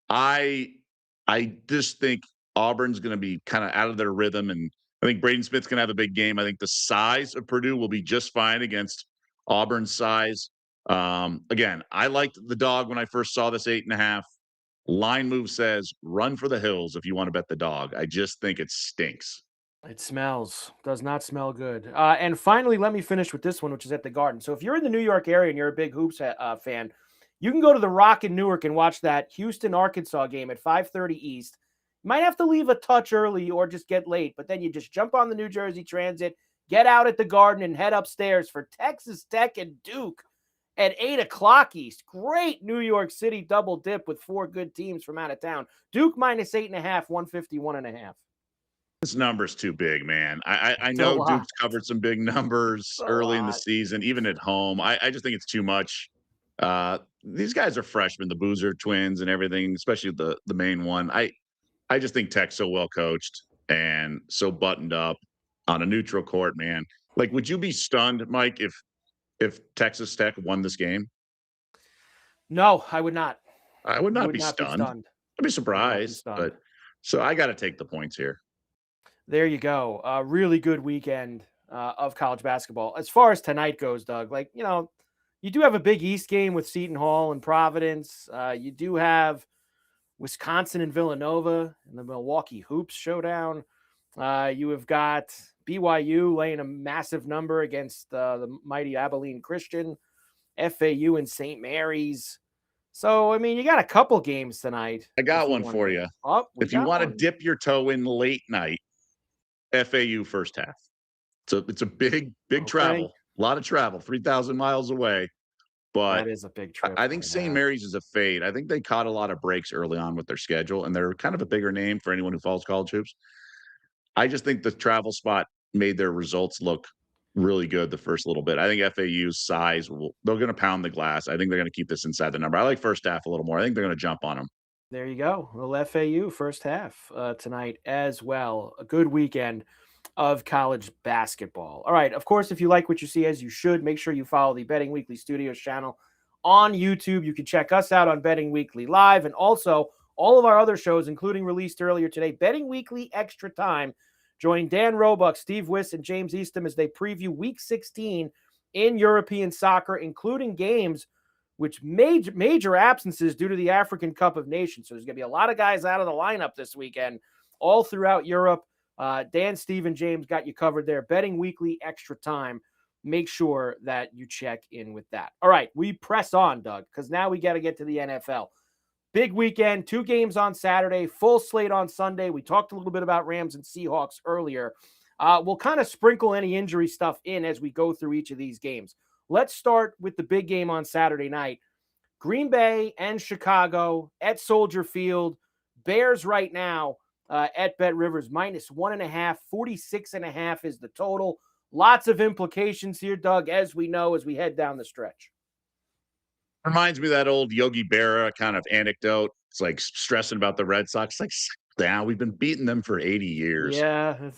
I just think Auburn's going to be kind of out of their rhythm, and I think Braden Smith's going to have a big game. I think the size of Purdue will be just fine against Auburn's size. Again, I liked the dog when I first saw this 8.5. Line move says run for the hills if you want to bet the dog. I just think it stinks. It does not smell good. And finally, let me finish with this one, which is at the Garden. So if you're in the New York area and you're a big hoops fan, you can go to the Rock in Newark and watch that Houston-Arkansas game at 5:30 East. You might have to leave a touch early or just get late, but then you just jump on the New Jersey Transit, get out at the Garden, and head upstairs for Texas Tech and Duke at 8 o'clock East. Great New York City double dip with 4 good teams from out of town. Duke minus 8.5, 151.5. This number's too big, man. I know Duke's covered some big numbers early in the season, even at home. I just think it's too much. These guys are freshmen, the Boozer twins and everything, especially the main one. I just think Tech's so well coached and so buttoned up on a neutral court, man. Like, would you be stunned, Mike, if Texas Tech won this game? No, I would not. I would not be stunned. I'd be surprised, but so I got to take the points here. There you go. A really good weekend of college basketball. As far as tonight goes, Doug, you do have a Big East game with Seton Hall and Providence. You do have Wisconsin and Villanova in the Milwaukee Hoops showdown. You have got BYU laying a massive number against the mighty Abilene Christian, FAU and St. Mary's. So, I mean, you got a couple games tonight. I got one for you. If you want to dip your toe in late night, FAU first half. So it's a big travel, a lot of travel, 3,000 miles away. But That is a big trip. I think St. Mary's is a fade. I think they caught a lot of breaks early on with their schedule, and they're kind of a bigger name for anyone who follows college hoops. I just think the travel spot made their results look really good the first little bit. I think FAU's size they're going to pound the glass. I think they're going to keep this inside the number. I like first half a little more. I think they're going to jump on them. There you go. Well, FAU first half tonight as well. A good weekend of college basketball. All right. Of course, if you like what you see, as you should, make sure you follow the Betting Weekly Studios channel on YouTube. You can check us out on Betting Weekly Live, and also all of our other shows, including released earlier today. Betting Weekly Extra Time. Join Dan Roebuck, Steve Wiss, and James Eastham as they preview Week 16 in European soccer, including games which major absences due to the African Cup of Nations. So there's going to be a lot of guys out of the lineup this weekend, all throughout Europe. Dan, Steve, and James got you covered there. Betting Weekly Extra Time. Make sure that you check in with that. All right, we press on, Doug, because now we got to get to the NFL. Big weekend, 2 games on Saturday, full slate on Sunday. We talked a little bit about Rams and Seahawks earlier. We'll kind of sprinkle any injury stuff in as we go through each of these games. Let's start with the big game on Saturday night. Green Bay and Chicago at Soldier Field. Bears right now at Bet Rivers -1.5, 46.5 is the total. Lots of implications here, Doug, as we know, as we head down the stretch. Reminds me of that old Yogi Berra kind of anecdote. It's like stressing about the Red Sox. Like, down, we've been beating them for 80 years. Yeah.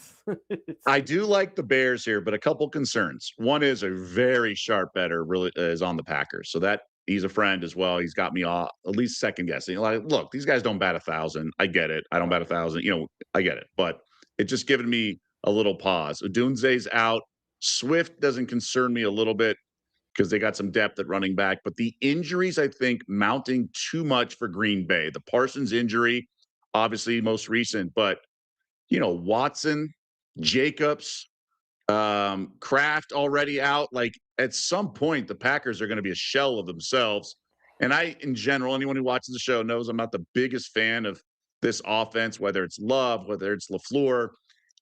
I do like the Bears here, but a couple concerns. One is a very sharp better really is on the Packers. So that he's a friend as well. He's got me all at least second guessing. Like, look, these guys don't bat 1,000. I get it. I don't bat 1,000. I get it. But it's just given me a little pause. Odunze's out. Swift doesn't concern me a little bit because they got some depth at running back. But the injuries, I think, mounting too much for Green Bay. The Parsons injury, obviously most recent, but Watson, Jacobs, Kraft already out. Like at some point, the Packers are going to be a shell of themselves. And in general, anyone who watches the show knows I'm not the biggest fan of this offense, whether it's Love, whether it's LaFleur.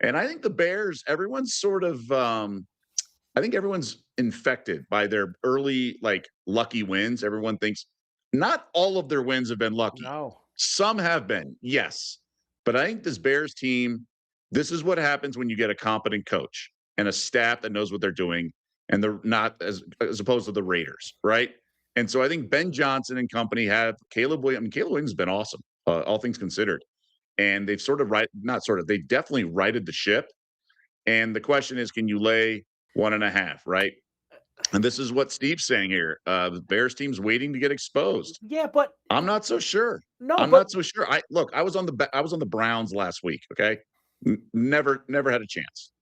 And I think the Bears, everyone's sort of, I think everyone's infected by their early, lucky wins. Everyone thinks not all of their wins have been lucky. No. Some have been, yes. But I think this Bears team, this is what happens when you get a competent coach and a staff that knows what they're doing, and they're not as opposed to the Raiders, right? And so I think Ben Johnson and company have Caleb Williams. I mean, Caleb Williams has been awesome, all things considered. And they've they definitely righted the ship. And the question is, can you lay 1.5, right? And this is what Steve's saying here. The Bears team's waiting to get exposed. Yeah, but I'm not so sure. No, I'm not so sure. I was on the Browns last week. Okay, never had a chance.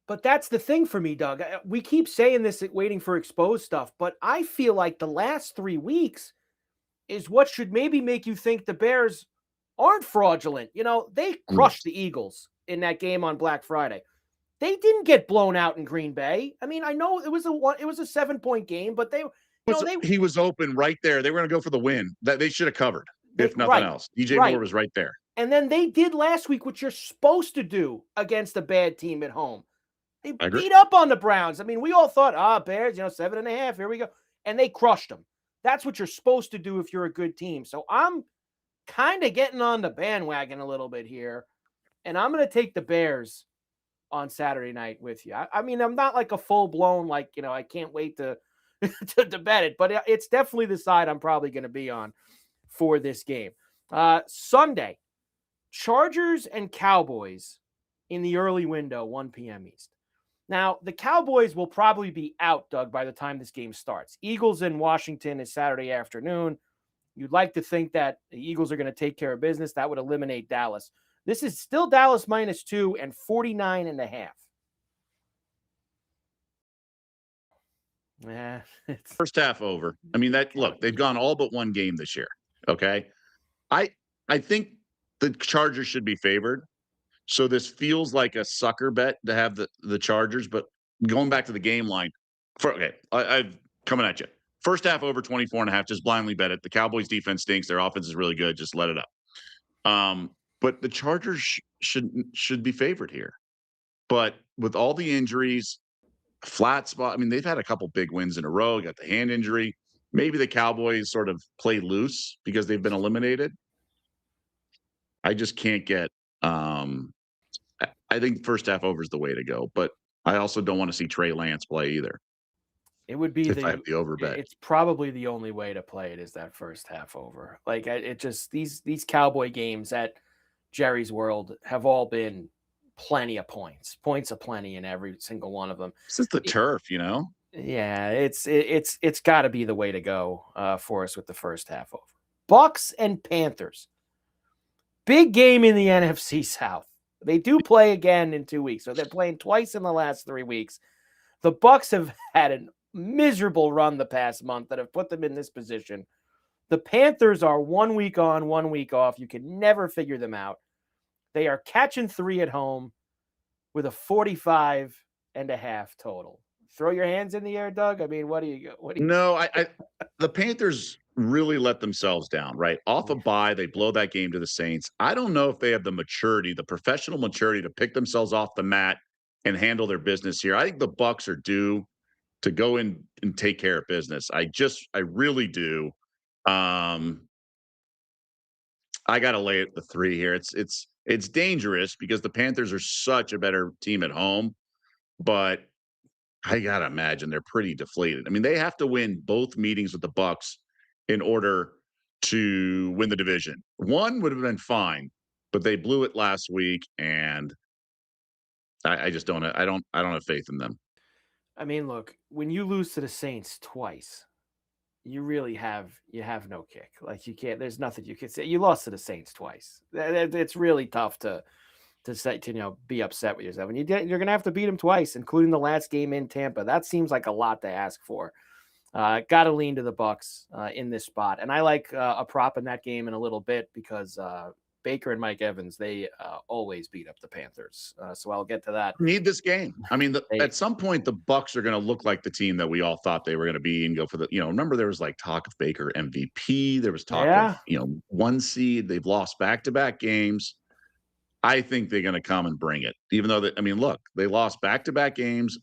But that's the thing for me, Doug. We keep saying this, waiting for exposed stuff, but I feel like the last 3 weeks is what should maybe make you think the Bears aren't fraudulent. They crushed the Eagles in that game on Black Friday. They didn't get blown out in Green Bay. I mean, I know it was a 7-point game, but he was open right there. They were going to go for the win. That they should have covered, if nothing else. DJ Moore was right there. And then they did last week what you're supposed to do against a bad team at home. They beat up on the Browns. I mean, we all thought, Bears, 7.5, here we go. And they crushed them. That's what you're supposed to do if you're a good team. So I'm kind of getting on the bandwagon a little bit here, and I'm going to take the Bears on Saturday night with you. I mean, I'm not like a full-blown, I can't wait to to bet it, but it's definitely the side I'm probably going to be on for this game. Sunday, Chargers and Cowboys in the early window, 1 p.m. East. Now, the Cowboys will probably be out, Doug, by the time this game starts. Eagles in Washington is Saturday afternoon. You'd like to think that the Eagles are going to take care of business. That would eliminate Dallas. This is still Dallas -2 and 49.5. Yeah. First half over. I mean, they've gone all but one game this year. Okay. I think the Chargers should be favored. So this feels like a sucker bet to have the Chargers, but going back to the game line. I'm coming at you. First half over 24.5, just blindly bet it. The Cowboys defense stinks. Their offense is really good. Just let it up. But the Chargers should be favored here. But with all the injuries, flat spot, I mean, they've had a couple big wins in a row. Got the hand injury. maybe the Cowboys sort of play loose because they've been eliminated. I just can't get. I think first half over is the way to go, but I also don't want to see Trey Lance play either. It would be If I have the over bet, it's probably the only way to play it is that first half over. Like it just these Cowboy games at Jerry's World have all been plenty of points aplenty in every single one of them. this is the turf, Yeah, it's got to be the way to go for us with the first half over. Bucks and Panthers, big game in the NFC South. They do play again in 2 weeks, so they're playing twice in the last 3 weeks. The Bucks have had a miserable run the past month that have put them in this position. The Panthers are 1 week on, 1 week off. You can never figure them out. They are catching 3 at home with a 45.5 total. Throw your hands in the air, Doug. I mean, what do you? No, I the Panthers really let themselves down, right? Off a bye, they blow that game to the Saints. I don't know if they have the maturity, the professional maturity to pick themselves off the mat and handle their business here. I think the Bucks are due to go in and take care of business. I really do. I got to lay it the 3 here. It's dangerous because the Panthers are such a better team at home, but I gotta imagine they're pretty deflated. I mean, they have to win both meetings with the Bucks in order to win the division. One would have been fine, but they blew it last week, and I just don't. I don't have faith in them. I mean, look, when you lose to the Saints twice, you really have no kick. Like you can't. There's nothing you can say. You lost to the Saints twice. It's really tough to say to be upset with yourself. And you're gonna have to beat them twice, including the last game in Tampa. That seems like a lot to ask for. Got to lean to the Bucks in this spot, and I like a prop in that game in a little bit because Baker and Mike Evans they always beat up the Panthers. So I'll get to that. Need this game. I mean, at some point, the Bucks are going to look like the team that we all thought they were going to be and go for the. Remember there was like talk of Baker MVP. There was talk of 1 seed. They've lost back-to-back games. I think they're going to come and bring it, even though look, they lost back-to-back games.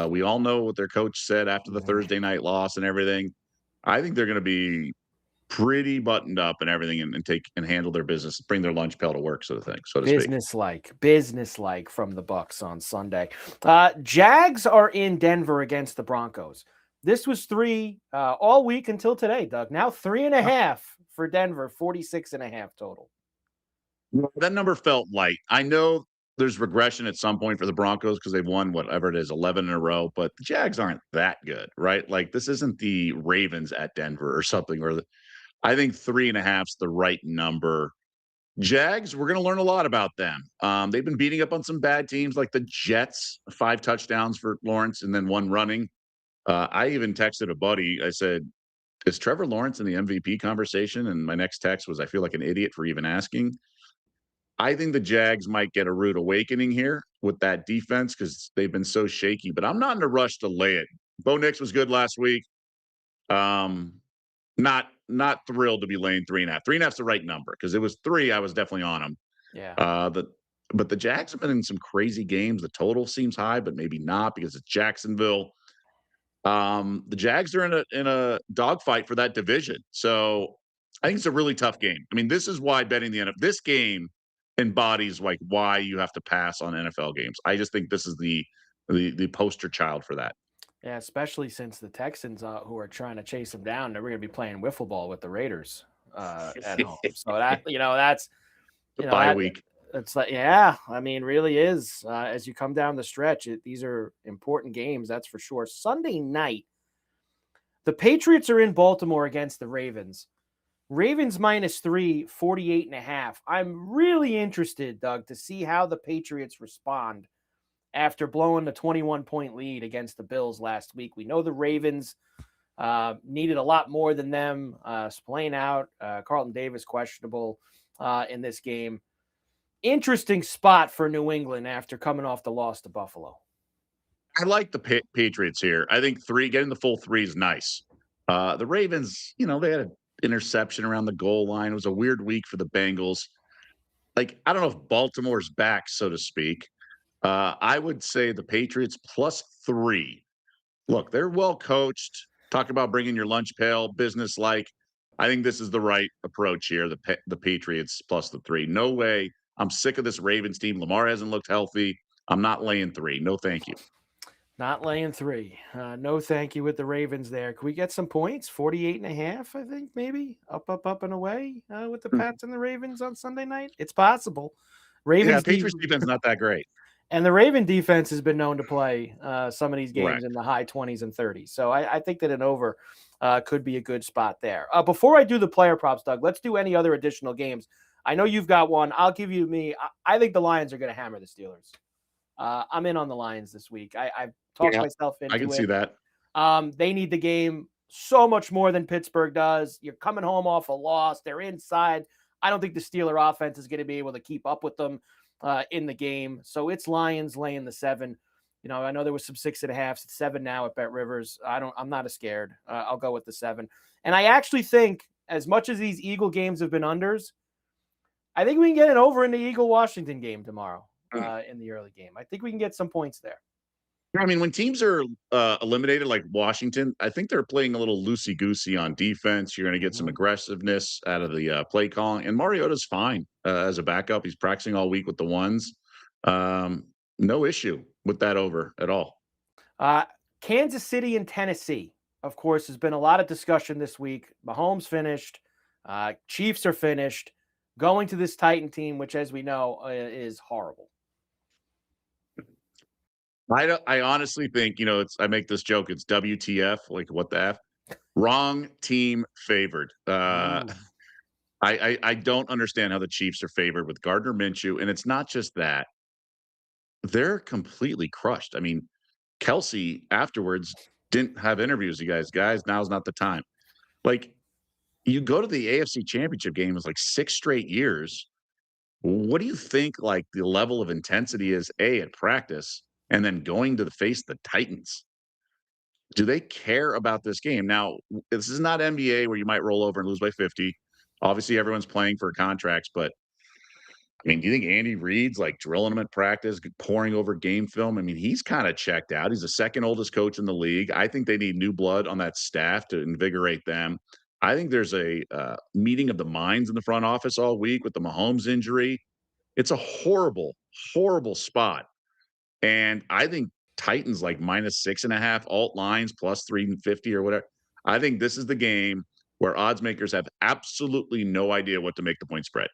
We all know what their coach said after the Thursday night loss and everything. I think they're going to be pretty buttoned up and everything and take and handle their business, bring their lunch pail to work, sort of thing, so to speak. Business-like from the Bucks on Sunday. Jags are in Denver against the Broncos. This was 3 all week until today, Doug. Now 3.5 for Denver, 46.5 total. That number felt light. I know there's regression at some point for the Broncos because they've won whatever it is, 11 in a row, but the Jags aren't that good, right? Like this isn't the Ravens at Denver or something. I think 3.5 is the right number. Jags, we're going to learn a lot about them. They've been beating up on some bad teams like the Jets, 5 touchdowns for Lawrence and then 1 running. I even texted a buddy. I said, is Trevor Lawrence in the MVP conversation? And my next text was, I feel like an idiot for even asking. I think the Jags might get a rude awakening here with that defense because they've been so shaky, but I'm not in a rush to lay it. Bo Nix was good last week. Not thrilled to be laying 3.5. 3.5 is the right number because it was 3. I was definitely on them. Yeah. But the Jags have been in some crazy games. The total seems high, but maybe not because it's Jacksonville. The Jags are in a dogfight for that division. So I think it's a really tough game. I mean, this is why betting the NFL, this game embodies like why you have to pass on NFL games. I just think this is the poster child for that. Yeah, especially since the Texans, who are trying to chase them down, they're going to be playing wiffle ball with the Raiders at home. So that's bye week. It's like, yeah, I mean, really is as you come down the stretch. These are important games, that's for sure. Sunday night, the Patriots are in Baltimore against the Ravens. Ravens -3, 48.5. I'm really interested, Doug, to see how the Patriots respond after blowing the 21-point lead against the Bills last week. We know the Ravens needed a lot more than them. Splaying out, Carlton Davis questionable in this game. Interesting spot for New England after coming off the loss to Buffalo. I like the Patriots here. I think getting the full 3 is nice. The Ravens, they had an interception around the goal line. It was a weird week for the Bengals. Like, I don't know if Baltimore's back, so to speak. I would say the Patriots +3. Look, they're well coached. Talk about bringing your lunch pail, business-like. I think this is the right approach here, the Patriots plus the 3. No way. I'm sick of this Ravens team. Lamar hasn't looked healthy. I'm not laying 3. No, thank you. Not laying 3. No, thank you with the Ravens there. Can we get some points? 48.5, I think, maybe. Up, and away with the Pats and the Ravens on Sunday night. It's possible. Yeah, Patriots defense not that great. And the Raven defense has been known to play some of these games Correct. in the high 20s and 30s. So I think that an over could be a good spot there. Before I do the player props, Doug, let's do any other additional games. I know you've got one. I'll give you me. I think the Lions are going to hammer the Steelers. I'm in on the Lions this week. I've talked myself into it. I can see that. They need the game so much more than Pittsburgh does. You're coming home off a loss. They're inside. I don't think the Steeler offense is going to be able to keep up with them in the game. So it's Lions laying the 7. You know, I know there was some 6.5. It's 7 now at Bet Rivers. I'm not scared. I'll go with the 7. And I actually think, as much as these Eagle games have been unders, I think we can get an over in the Eagle-Washington game tomorrow in the early game. I think we can get some points there. I mean, when teams are eliminated like Washington, I think they're playing a little loosey-goosey on defense. You're going to get some aggressiveness out of the play calling. And Mariota's fine as a backup. He's practicing all week with the ones. No issue with that over at all. Kansas City and Tennessee, of course, has been a lot of discussion this week. Mahomes finished. Chiefs are finished. Going to this Titan team, which, as we know, is horrible. I honestly think, I make this joke. It's WTF, like what the F? Wrong team favored. I don't understand how the Chiefs are favored with Gardner Minshew. And it's not just that. They're completely crushed. I mean, Kelsey afterwards didn't have interviews. You guys, now's not the time. Like, you go to the AFC Championship game, it's like 6 straight years. What do you think, like, the level of intensity is, at practice, and then going to face the Titans? Do they care about this game? Now, this is not NBA where you might roll over and lose by 50. Obviously, everyone's playing for contracts, but I mean, do you think Andy Reid's like drilling them at practice, pouring over game film? I mean, he's kind of checked out. He's the second oldest coach in the league. I think they need new blood on that staff to invigorate them. I think there's a meeting of the minds in the front office all week with the Mahomes injury. It's a horrible, horrible spot. And I think Titans like -6.5, alt lines plus 350 or whatever. I think this is the game where odds makers have absolutely no idea what to make the point spread.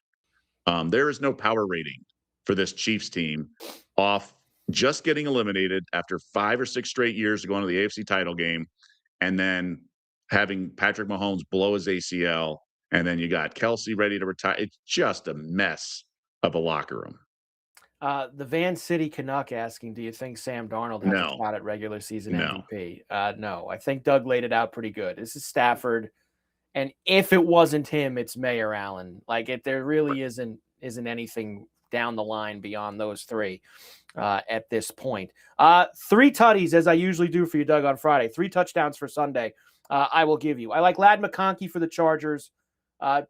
There is no power rating for this Chiefs team off just getting eliminated after 5 or 6 straight years to go into the AFC title game, and then having Patrick Mahomes blow his ACL, and then you got Kelsey ready to retire. It's just a mess of a locker room. The Van City Canuck asking, do you think Sam Darnold has a shot at regular season MVP? No, I think Doug laid it out pretty good. This is Stafford. And if it wasn't him, it's Mayer Allen. There really isn't anything down the line beyond those 3 at this point. 3 tutties, as I usually do for you, Doug, on Friday. 3 touchdowns for Sunday. I will give you. I like Ladd McConkey for the Chargers,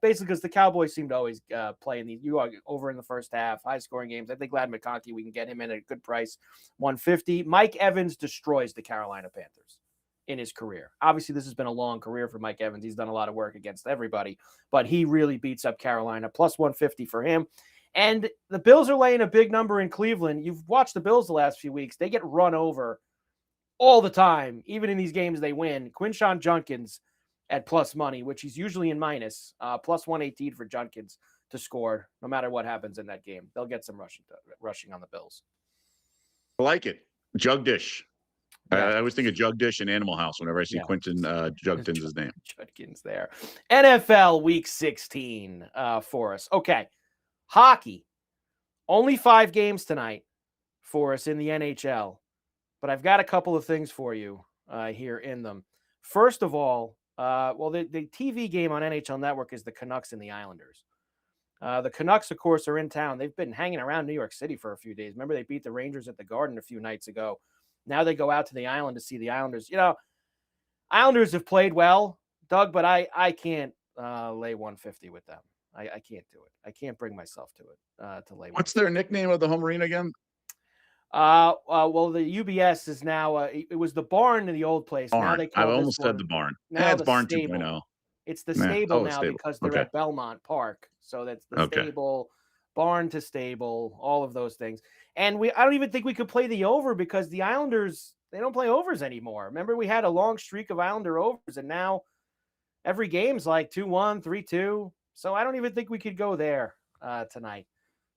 basically because the Cowboys seem to always play in these. You are over in the first half, high-scoring games. I think Ladd McConkey, we can get him in at a good price, 150. Mike Evans destroys the Carolina Panthers in his career. Obviously, this has been a long career for Mike Evans. He's done a lot of work against everybody, but he really beats up Carolina, plus 150 for him. And the Bills are laying a big number in Cleveland. You've watched the Bills the last few weeks. They get run over all the time. Even in these games they win. Quinshon Judkins at plus money, which he's usually in minus, plus 118 for Judkins to score no matter what happens in that game. They'll get some rushing on the Bills. I like it. Jug dish. Yeah. I always think of Jug Dish and Animal House whenever I see Quinton Judkins' name. Judkins there. NFL Week 16 for us. Okay. Hockey. Only 5 games tonight for us in the NHL. But I've got a couple of things for you here in them. First of all, the TV game on NHL Network is the Canucks and the Islanders. The Canucks, of course, are in town. They've been hanging around New York City for a few days. Remember, they beat the Rangers at the Garden a few nights ago. Now they go out to the island to see the Islanders. Islanders have played well, Doug, but I can't lay 150 with them. I can't do it. I can't bring myself to it, to lay. What's their nickname of the home arena again? Well, the UBS is now, it was the barn in the old place. Now Barn. they I call this almost said the one, barn. now It's the barn stable. 2.0. It's the Nah. stable Oh, it's now stable. because they're Okay. at Belmont Park. So that's the Okay. stable, barn to stable, all of those things. And I don't even think we could play the over because the Islanders, they don't play overs anymore. Remember, we had a long streak of Islander overs, and now every game's like 2-1, 3-2. So I don't even think we could go there tonight.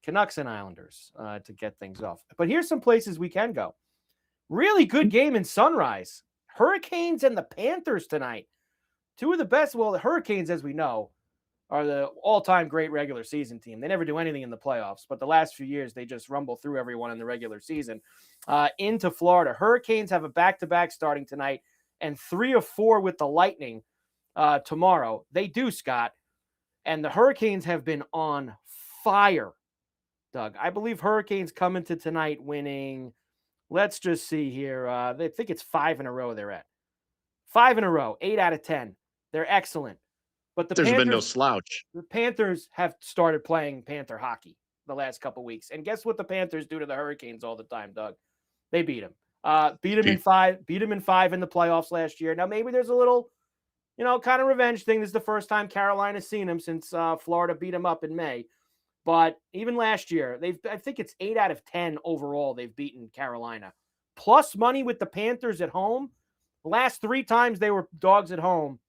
Canucks and Islanders to get things off. But here's some places we can go. Really good game in Sunrise. Hurricanes and the Panthers tonight. Two of the best. Well, the Hurricanes, as we know, are the all-time great regular season team. They never do anything in the playoffs, but the last few years, they just rumble through everyone in the regular season. Into Florida. Hurricanes have a back-to-back starting tonight and 3 of 4 with the Lightning tomorrow. They do, Scott. And the Hurricanes have been on fire, Doug. I believe Hurricanes come into tonight winning. Let's just see here. They think it's 5 in a row they're at. 5 in a row, 8 out of 10. They're excellent. But There's been no slouch. The Panthers have started playing Panther hockey the last couple weeks. And guess what the Panthers do to the Hurricanes all the time, Doug? They beat them. Beat them in 5 in the playoffs last year. Now, maybe there's a little, kind of revenge thing. This is the first time Carolina's seen them since Florida beat them up in May. But even last year, I think it's 8 out of 10 overall they've beaten Carolina. Plus money with the Panthers at home. The last 3 times they were dogs at home,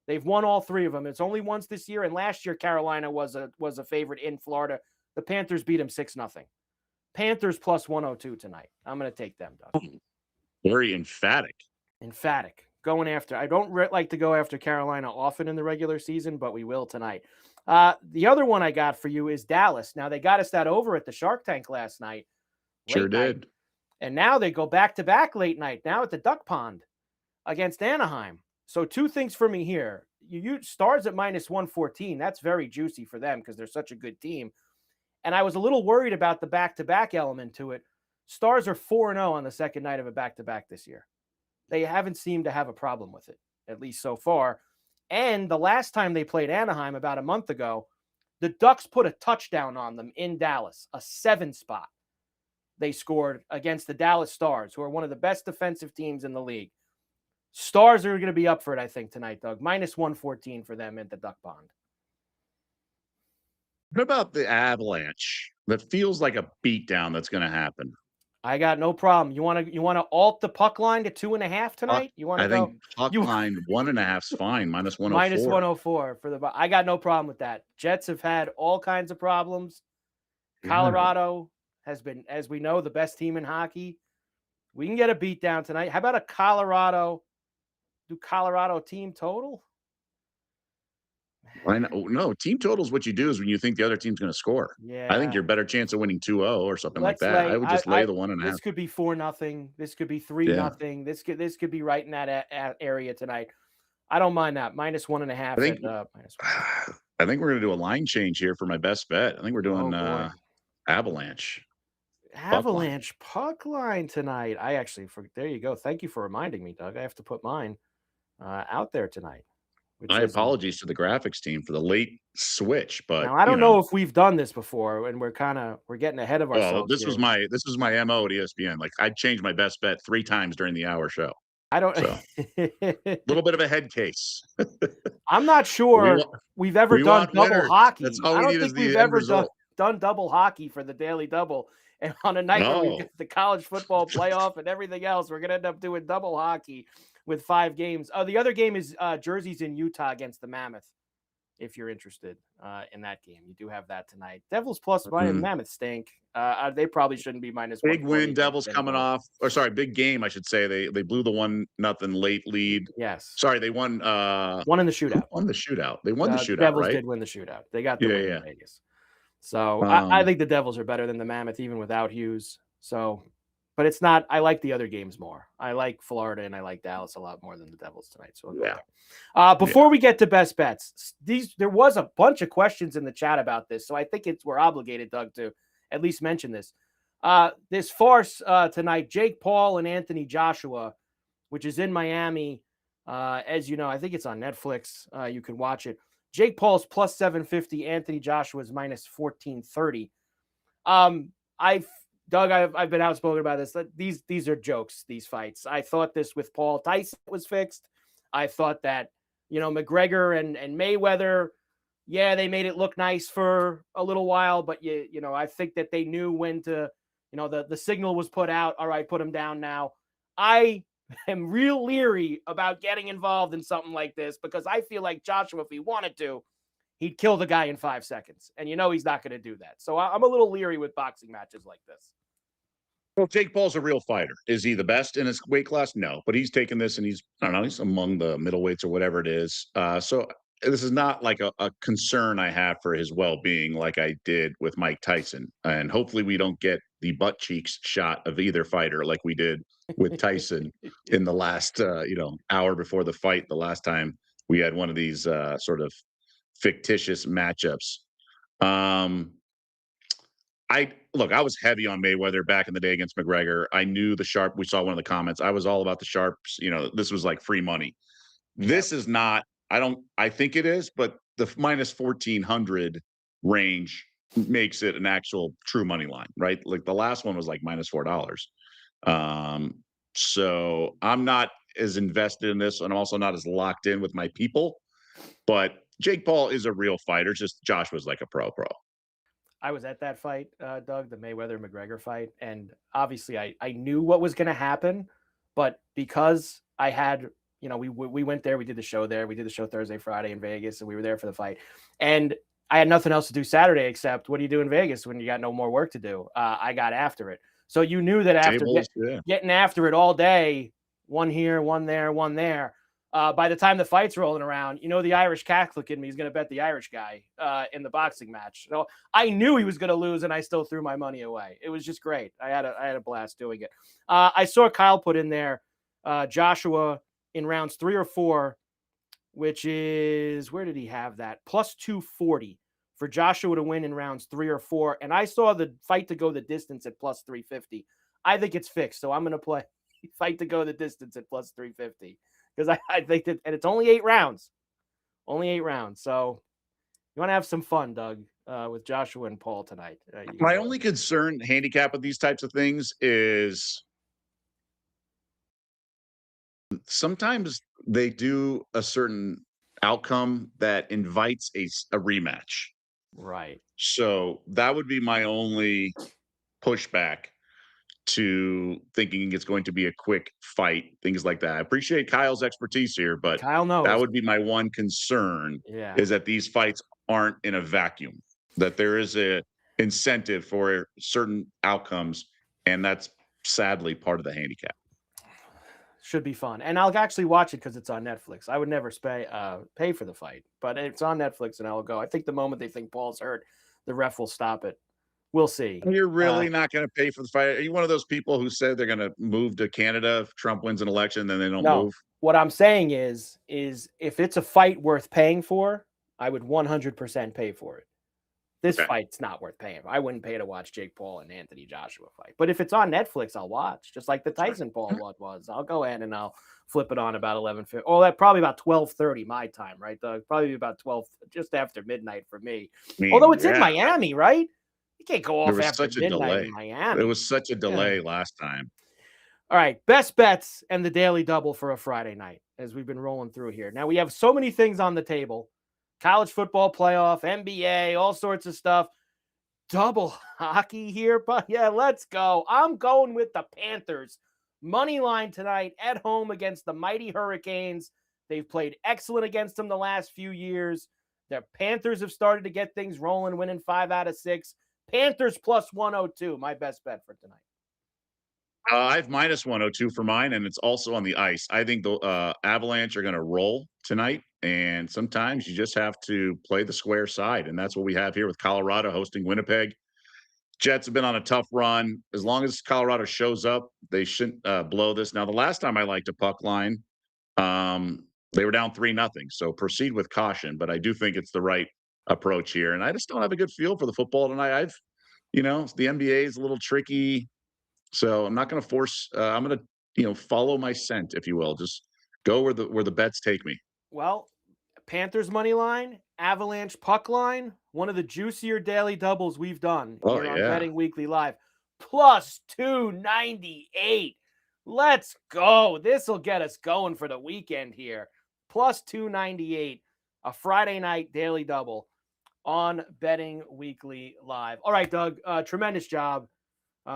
they've won all 3 of them. It's only once this year, and last year Carolina was a favorite in Florida. The Panthers beat them 6-0. Panthers plus 102 tonight. I'm going to take them, Doug. Very emphatic. Emphatic. Going after. I don't like to go after Carolina often in the regular season, but we will tonight. The other one I got for you is Dallas. Now, they got us that over at the Shark Tank last night. Sure did. And now they go back-to-back late night, now at the Duck Pond against Anaheim. So 2 things for me here. You Stars at minus 114. That's very juicy for them because they're such a good team. And I was a little worried about the back-to-back element to it. Stars are 4-0 on the second night of a back-to-back this year. They haven't seemed to have a problem with it, at least so far. And the last time they played Anaheim about a month ago, the Ducks put a touchdown on them in Dallas, a 7 spot. They scored against the Dallas Stars, who are one of the best defensive teams in the league. Stars are going to be up for it, I think, tonight, Doug. Minus 114 for them at the Duck Pond. What about the Avalanche? That feels like a beatdown that's going to happen. I got no problem. You want to alt the puck line to 2.5 tonight? You want to go? I think puck line 1.5 is fine. Minus 104. Minus 104 for the. I got no problem with that. Jets have had all kinds of problems. Colorado has been, as we know, the best team in hockey. We can get a beat down tonight. How about a Colorado? Do Colorado team total? No, team total is what you do is when you think the other team's going to score. Yeah, I think you're better chance of winning 2-0 or something like that. I would just lay the 1.5. This could be 4-0. This could be 3-0. This could be right in that area tonight. I don't mind that. Minus 1.5. I think we're going to do a line change here for my best bet. I think we're doing Avalanche. Avalanche puck line tonight. There you go. Thank you for reminding me, Doug. I have to put mine out there tonight. My apologies to the graphics team for the late switch, but now I don't know if we've done this before, and we're getting ahead of ourselves. Well, this was my MO at ESPN. Like I changed my best bet 3 times during the hour show. I don't. So, little bit of a head case. I'm not sure we've ever done double hockey. That's all I don't need think is we've the ever end result. done double hockey for the Daily Double. And on a night where we get the college football playoff and everything else, we're going to end up doing double hockey with 5 games. The other game is Jersey's in Utah against the Mammoth. If you're interested in that game, you do have that tonight. Devils plus minus Mammoth stink. They probably shouldn't be minus. Big win. Devils coming off, or sorry, big game. I should say they blew the 1-0 late lead. Yes. Sorry, they won. Won in the shootout. Won the shootout. They won the shootout. Devils right? did win the shootout. They got the win in Vegas. So I think the Devils are better than the Mammoth, even without Hughes. So, but it's not. I like the other games more. I like Florida and I like Dallas a lot more than the Devils tonight. So before we get to best bets, there was a bunch of questions in the chat about this, so I think we're obligated, Doug, to at least mention this. This farce tonight, Jake Paul and Anthony Joshua, which is in Miami. As you know, I think it's on Netflix. You can watch it. Jake Paul's plus 750. Anthony Joshua's minus 1430. Doug, I've been outspoken about this. These are jokes, these fights. I thought this with Paul Tyson was fixed. I thought that, McGregor and Mayweather, yeah, they made it look nice for a little while, but I think that they knew when to, the signal was put out. All right, put him down now. I am real leery about getting involved in something like this because I feel like Joshua, if he wanted to, he'd kill the guy in 5 seconds. And he's not going to do that. So I'm a little leery with boxing matches like this. Well, Jake Paul's a real fighter. Is he the best in his weight class? No, but he's taken this and he's, I don't know, he's among the middleweights or whatever it is. So this is not like a concern I have for his well-being like I did with Mike Tyson. And hopefully we don't get the butt cheeks shot of either fighter like we did with Tyson in the last, hour before the fight, the last time we had one of these sort of fictitious matchups. I was heavy on Mayweather back in the day against McGregor. I knew the sharp. We saw one of the comments. I was all about the sharps. This was like free money. This is not. I think it is, but the minus 1400 range makes it an actual true money line, right? Like the last one was like minus $4. So I'm not as invested in this, and I'm also not as locked in with my people. But Jake Paul is a real fighter. Just Josh was like a pro. I was at that fight, Doug, the Mayweather-McGregor fight, and obviously I knew what was going to happen, but because I had, we went there, we did the show there, we did the show Thursday, Friday in Vegas, and we were there for the fight, and I had nothing else to do Saturday except what do you do in Vegas when you got no more work to do? I got after it. So you knew that after getting after it all day, one here, one there, one there, by the time the fight's rolling around, the Irish Catholic in me is going to bet the Irish guy in the boxing match. So I knew he was going to lose, and I still threw my money away. It was just great. I had a blast doing it. I saw Kyle put in there Joshua in rounds 3 or 4, which is, where did he have that? Plus 240 for Joshua to win in rounds 3 or 4. And I saw the fight to go the distance at plus 350. I think it's fixed. So I'm going to play fight to go the distance at plus 350. Because I think that, and it's only 8 rounds. Only 8 rounds. So you want to have some fun, Doug, with Joshua and Paul tonight. My only concern, handicap with these types of things is sometimes they do a certain outcome that invites a rematch. Right. So that would be my only pushback to thinking it's going to be a quick fight, things like that. I appreciate Kyle's expertise here, but Kyle knows. That would be my one concern is that these fights aren't in a vacuum, that there is a incentive for certain outcomes, and that's sadly part of the handicap. Should be fun. And I'll actually watch it because it's on Netflix. I would never pay for the fight, but it's on Netflix and I'll go. I think the moment they think Paul's hurt, the ref will stop it. We'll see. And you're really not going to pay for the fight? Are you one of those people who said they're going to move to Canada if Trump wins an election, then they don't move? What I'm saying is if it's a fight worth paying for, I would 100% pay for it. This fight's not worth paying for. I wouldn't pay to watch Jake Paul and Anthony Joshua fight. But if it's on Netflix, I'll watch. Just like the Tyson Paul one was. I'll go in and I'll flip it on about 11:50. Oh, that probably about 12:30 my time, right, Doug? Probably about 12, just after midnight for me. Although it's in Miami, right? You can't go off after midnight in Miami. There was such a delay last time. All right, best bets and the daily double for a Friday night as we've been rolling through here. Now we have so many things on the table. College football playoff, NBA, all sorts of stuff. Double hockey here, but let's go. I'm going with the Panthers. Money line tonight at home against the mighty Hurricanes. They've played excellent against them the last few years. The Panthers have started to get things rolling, winning 5 out of 6. Panthers plus 102, my best bet for tonight. I have minus 102 for mine, and it's also on the ice. I think the Avalanche are going to roll tonight, and sometimes you just have to play the square side, and that's what we have here with Colorado hosting Winnipeg. Jets have been on a tough run. As long as Colorado shows up, they shouldn't blow this. Now, the last time I liked a puck line, they were down 3-0, so proceed with caution, but I do think it's the right approach here, and I just don't have a good feel for the football tonight. the NBA is a little tricky. So I'm not going to force. I'm going to, follow my scent, if you will. Just go where the bets take me. Well, Panthers money line, Avalanche puck line, one of the juicier daily doubles we've done here on Betting Weekly Live. plus 298. Let's go. This will get us going for the weekend here. Plus 298, a Friday night daily double on Betting Weekly Live. All right, Doug, tremendous job.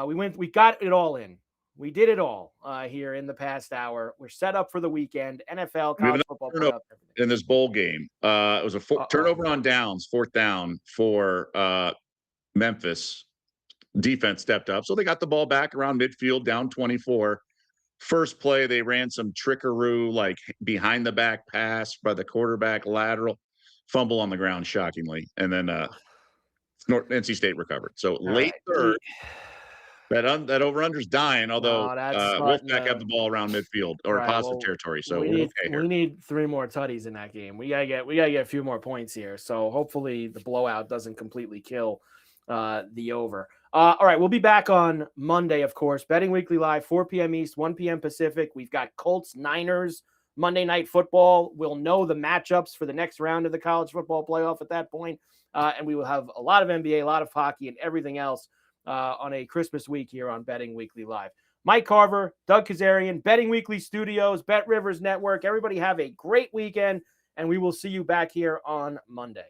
We got it all in. We did it all here in the past hour. We're set up for the weekend. NFL, We have college another football turnover playoff, everything. in this bowl game. It was a turnover on downs, 4th down for Memphis. Defense stepped up, so they got the ball back around midfield, down 24. First play, they ran some trickaroo, like behind the back pass by the quarterback, lateral fumble on the ground, shockingly, and then NC State recovered. So late third. That over-under's dying, although Wolfpack have the ball around midfield or positive territory, so we're okay here. We need 3 more tutties in that game. We gotta get a few more points here. So hopefully the blowout doesn't completely kill the over. All right, we'll be back on Monday, of course. Betting Weekly Live, 4 p.m. East, 1 p.m. Pacific. We've got Colts, Niners, Monday Night Football. We'll know the matchups for the next round of the college football playoff at that point. And we will have a lot of NBA, a lot of hockey, and everything else on a Christmas week here on Betting Weekly Live. Mike Carver, Doug Kezirian, Betting Weekly Studios, Bet Rivers Network. Everybody have a great weekend, and we will see you back here on Monday.